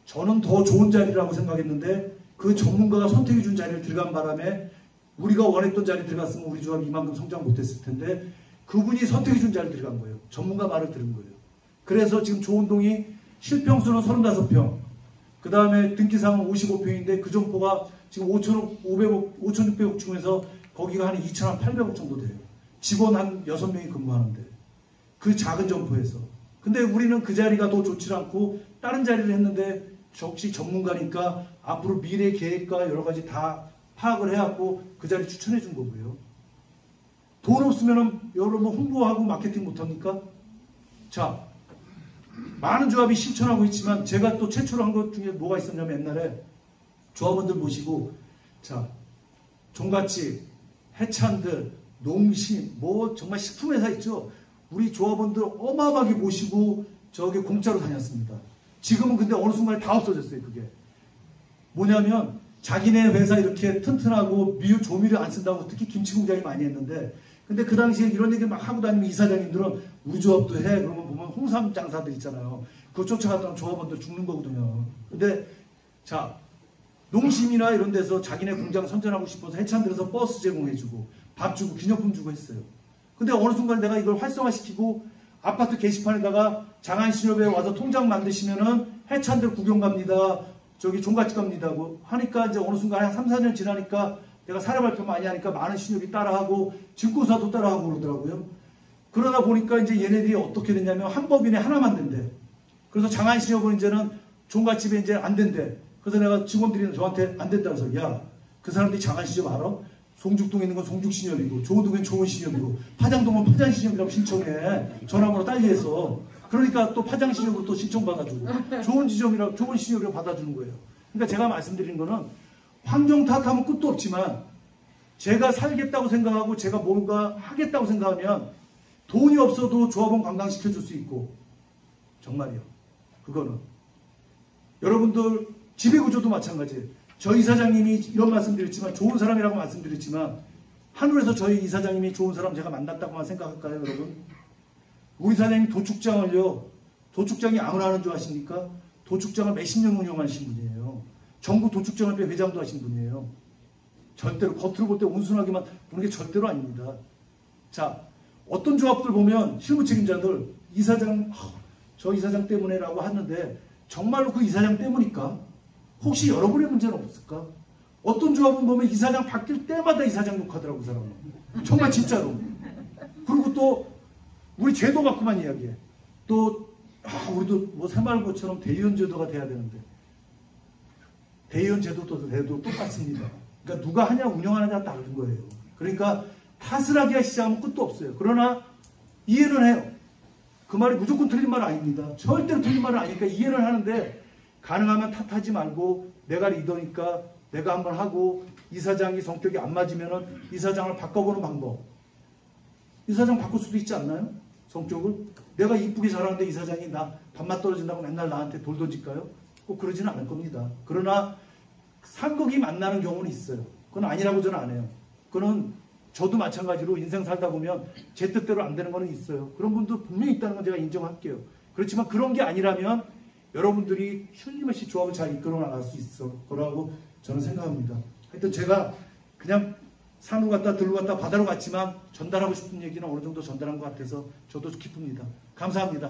저는 더 좋은 자리라고 생각했는데 그 전문가가 선택해 준 자리를 들어간 바람에 우리가 원했던 자리에 들어갔으면 우리 조합이 이만큼 성장 못했을 텐데 그분이 선택해 준 자리에 들어간 거예요. 전문가 말을 들은 거예요. 그래서 지금 조운동이 실평수는 35평, 그 다음에 등기상은 55평인데 그 점포가 지금 5,600억 중에서 거기가 한 2,800억 정도 돼요. 직원 한 6명이 근무하는데 그 작은 점포에서. 근데 우리는 그 자리가 더 좋지 않고 다른 자리를 했는데 역시 전문가니까 앞으로 미래 계획과 여러 가지 다 파악을 해갖고 그 자리 추천해 준 거고요. 돈 없으면 여러분 홍보하고 마케팅 못합니까? 자, 많은 조합이 실천하고 있지만 제가 또 최초로 한 것 중에 뭐가 있었냐면 옛날에 조합원들 모시고 자, 종갓집, 해찬들, 농심, 뭐 정말 식품회사 있죠. 우리 조합원들 어마어마하게 모시고 저기 공짜로 다녔습니다. 지금은 근데 어느 순간에 다 없어졌어요. 그게 뭐냐면 자기네 회사 이렇게 튼튼하고 조미료 안 쓴다고 특히 김치 공장이 많이 했는데 근데 그 당시에 이런 얘기 막 하고 다니면 이사장님들은 우리 조합도 해. 그러면 보면 홍삼 장사들 있잖아요. 그거 쫓아갔다가 조합원들 죽는 거거든요. 근데 자, 농심이나 이런 데서 자기네 공장 선전하고 싶어서 해찬들에서 버스 제공해주고 밥 주고 기념품 주고 했어요. 근데 어느 순간 내가 이걸 활성화시키고 아파트 게시판에다가 장안신협에 와서 통장 만드시면은 해찬들 구경 갑니다. 저기 종갓집 갑니다고 하니까 이제 어느 순간 한 3, 4년 지나니까 내가 사례 발표 많이 하니까 많은 신협이 따라하고 증권사도 따라하고 그러더라고요. 그러다 보니까 이제 얘네들이 어떻게 됐냐면 한 법인에 하나만 된대. 그래서 장안신협은 이제는 종갓집에 이제 안 된대. 그래서 내가 직원들이 저한테 안 된다고 해서 야, 그 사람들이 장안신협 알아? 송죽동에 있는 건 송죽신협이고 조호동엔 조호신협이고 파장동은 파장신협이라고 신청해. 전화번호 딸리해서. 그러니까 또 파장신협으로 또 신청받아주고 좋은 지점이라 좋은 신협이라고 받아주는 거예요. 그러니까 제가 말씀드린 거는 환경 탓하면 끝도 없지만 제가 살겠다고 생각하고 제가 뭔가 하겠다고 생각하면 돈이 없어도 조합원 관광시켜줄 수 있고 정말이요. 그거는 여러분들 지배구조도 마찬가지예요. 저 이사장님이 이런 말씀드렸지만 좋은 사람이라고 말씀드렸지만 하늘에서 저희 이사장님이 좋은 사람 제가 만났다고만 생각할까요 여러분? 우리 이사장님 도축장이 아무나 하는 줄 아십니까? 도축장을 몇십 년 운영하신 분이에요. 전국 도축장협회 회장도 하신 분이에요. 절대로 겉으로 볼 때 온순하게만 보는 게 절대로 아닙니다. 자, 어떤 조합들 보면 실무 책임자들 이사장 저 이사장 때문에라고 하는데 정말로 그 이사장 때문일까? 혹시 여러분의 문제는 없을까? 어떤 조합은 보면 이사장 바뀔 때마다 이사장 욕하더라고 그 사람은. 정말 진짜로. 그리고 또 우리 제도 갖고만 이야기해. 또 우리도 뭐 새마을고처럼 대의원 제도가 돼야 되는데 대의원 제도도 똑같습니다. 그러니까 누가 하냐 운영하느냐 다른 거예요. 그러니까 탓을 하기가 시작하면 끝도 없어요. 그러나 이해는 해요. 그 말이 무조건 틀린 말은 아닙니다. 절대로 틀린 말은 아니니까 이해는 하는데 가능하면 탓하지 말고 내가 리더니까 내가 한번 하고 이사장이 성격이 안 맞으면은 이사장을 바꿔보는 방법. 이사장 바꿀 수도 있지 않나요? 성격을? 내가 이쁘게 잘하는데 이사장이 나 밥맛 떨어진다고 맨날 나한테 돌 던질까요? 꼭 그러지는 않을 겁니다. 그러나 상극이 만나는 경우는 있어요. 그건 아니라고 저는 안 해요. 그거는 저도 마찬가지로 인생 살다 보면 제 뜻대로 안 되는 거는 있어요. 그런 분도 분명히 있다는 건 제가 인정할게요. 그렇지만 그런 게 아니라면 여러분들이 틀림없이 조합을 잘 이끌어 나갈 수 있을 거라고 저는 생각합니다. 하여튼 제가 그냥 산으로 갔다 들로 갔다 바다로 갔지만 전달하고 싶은 얘기는 어느 정도 전달한 것 같아서 저도 기쁩니다. 감사합니다.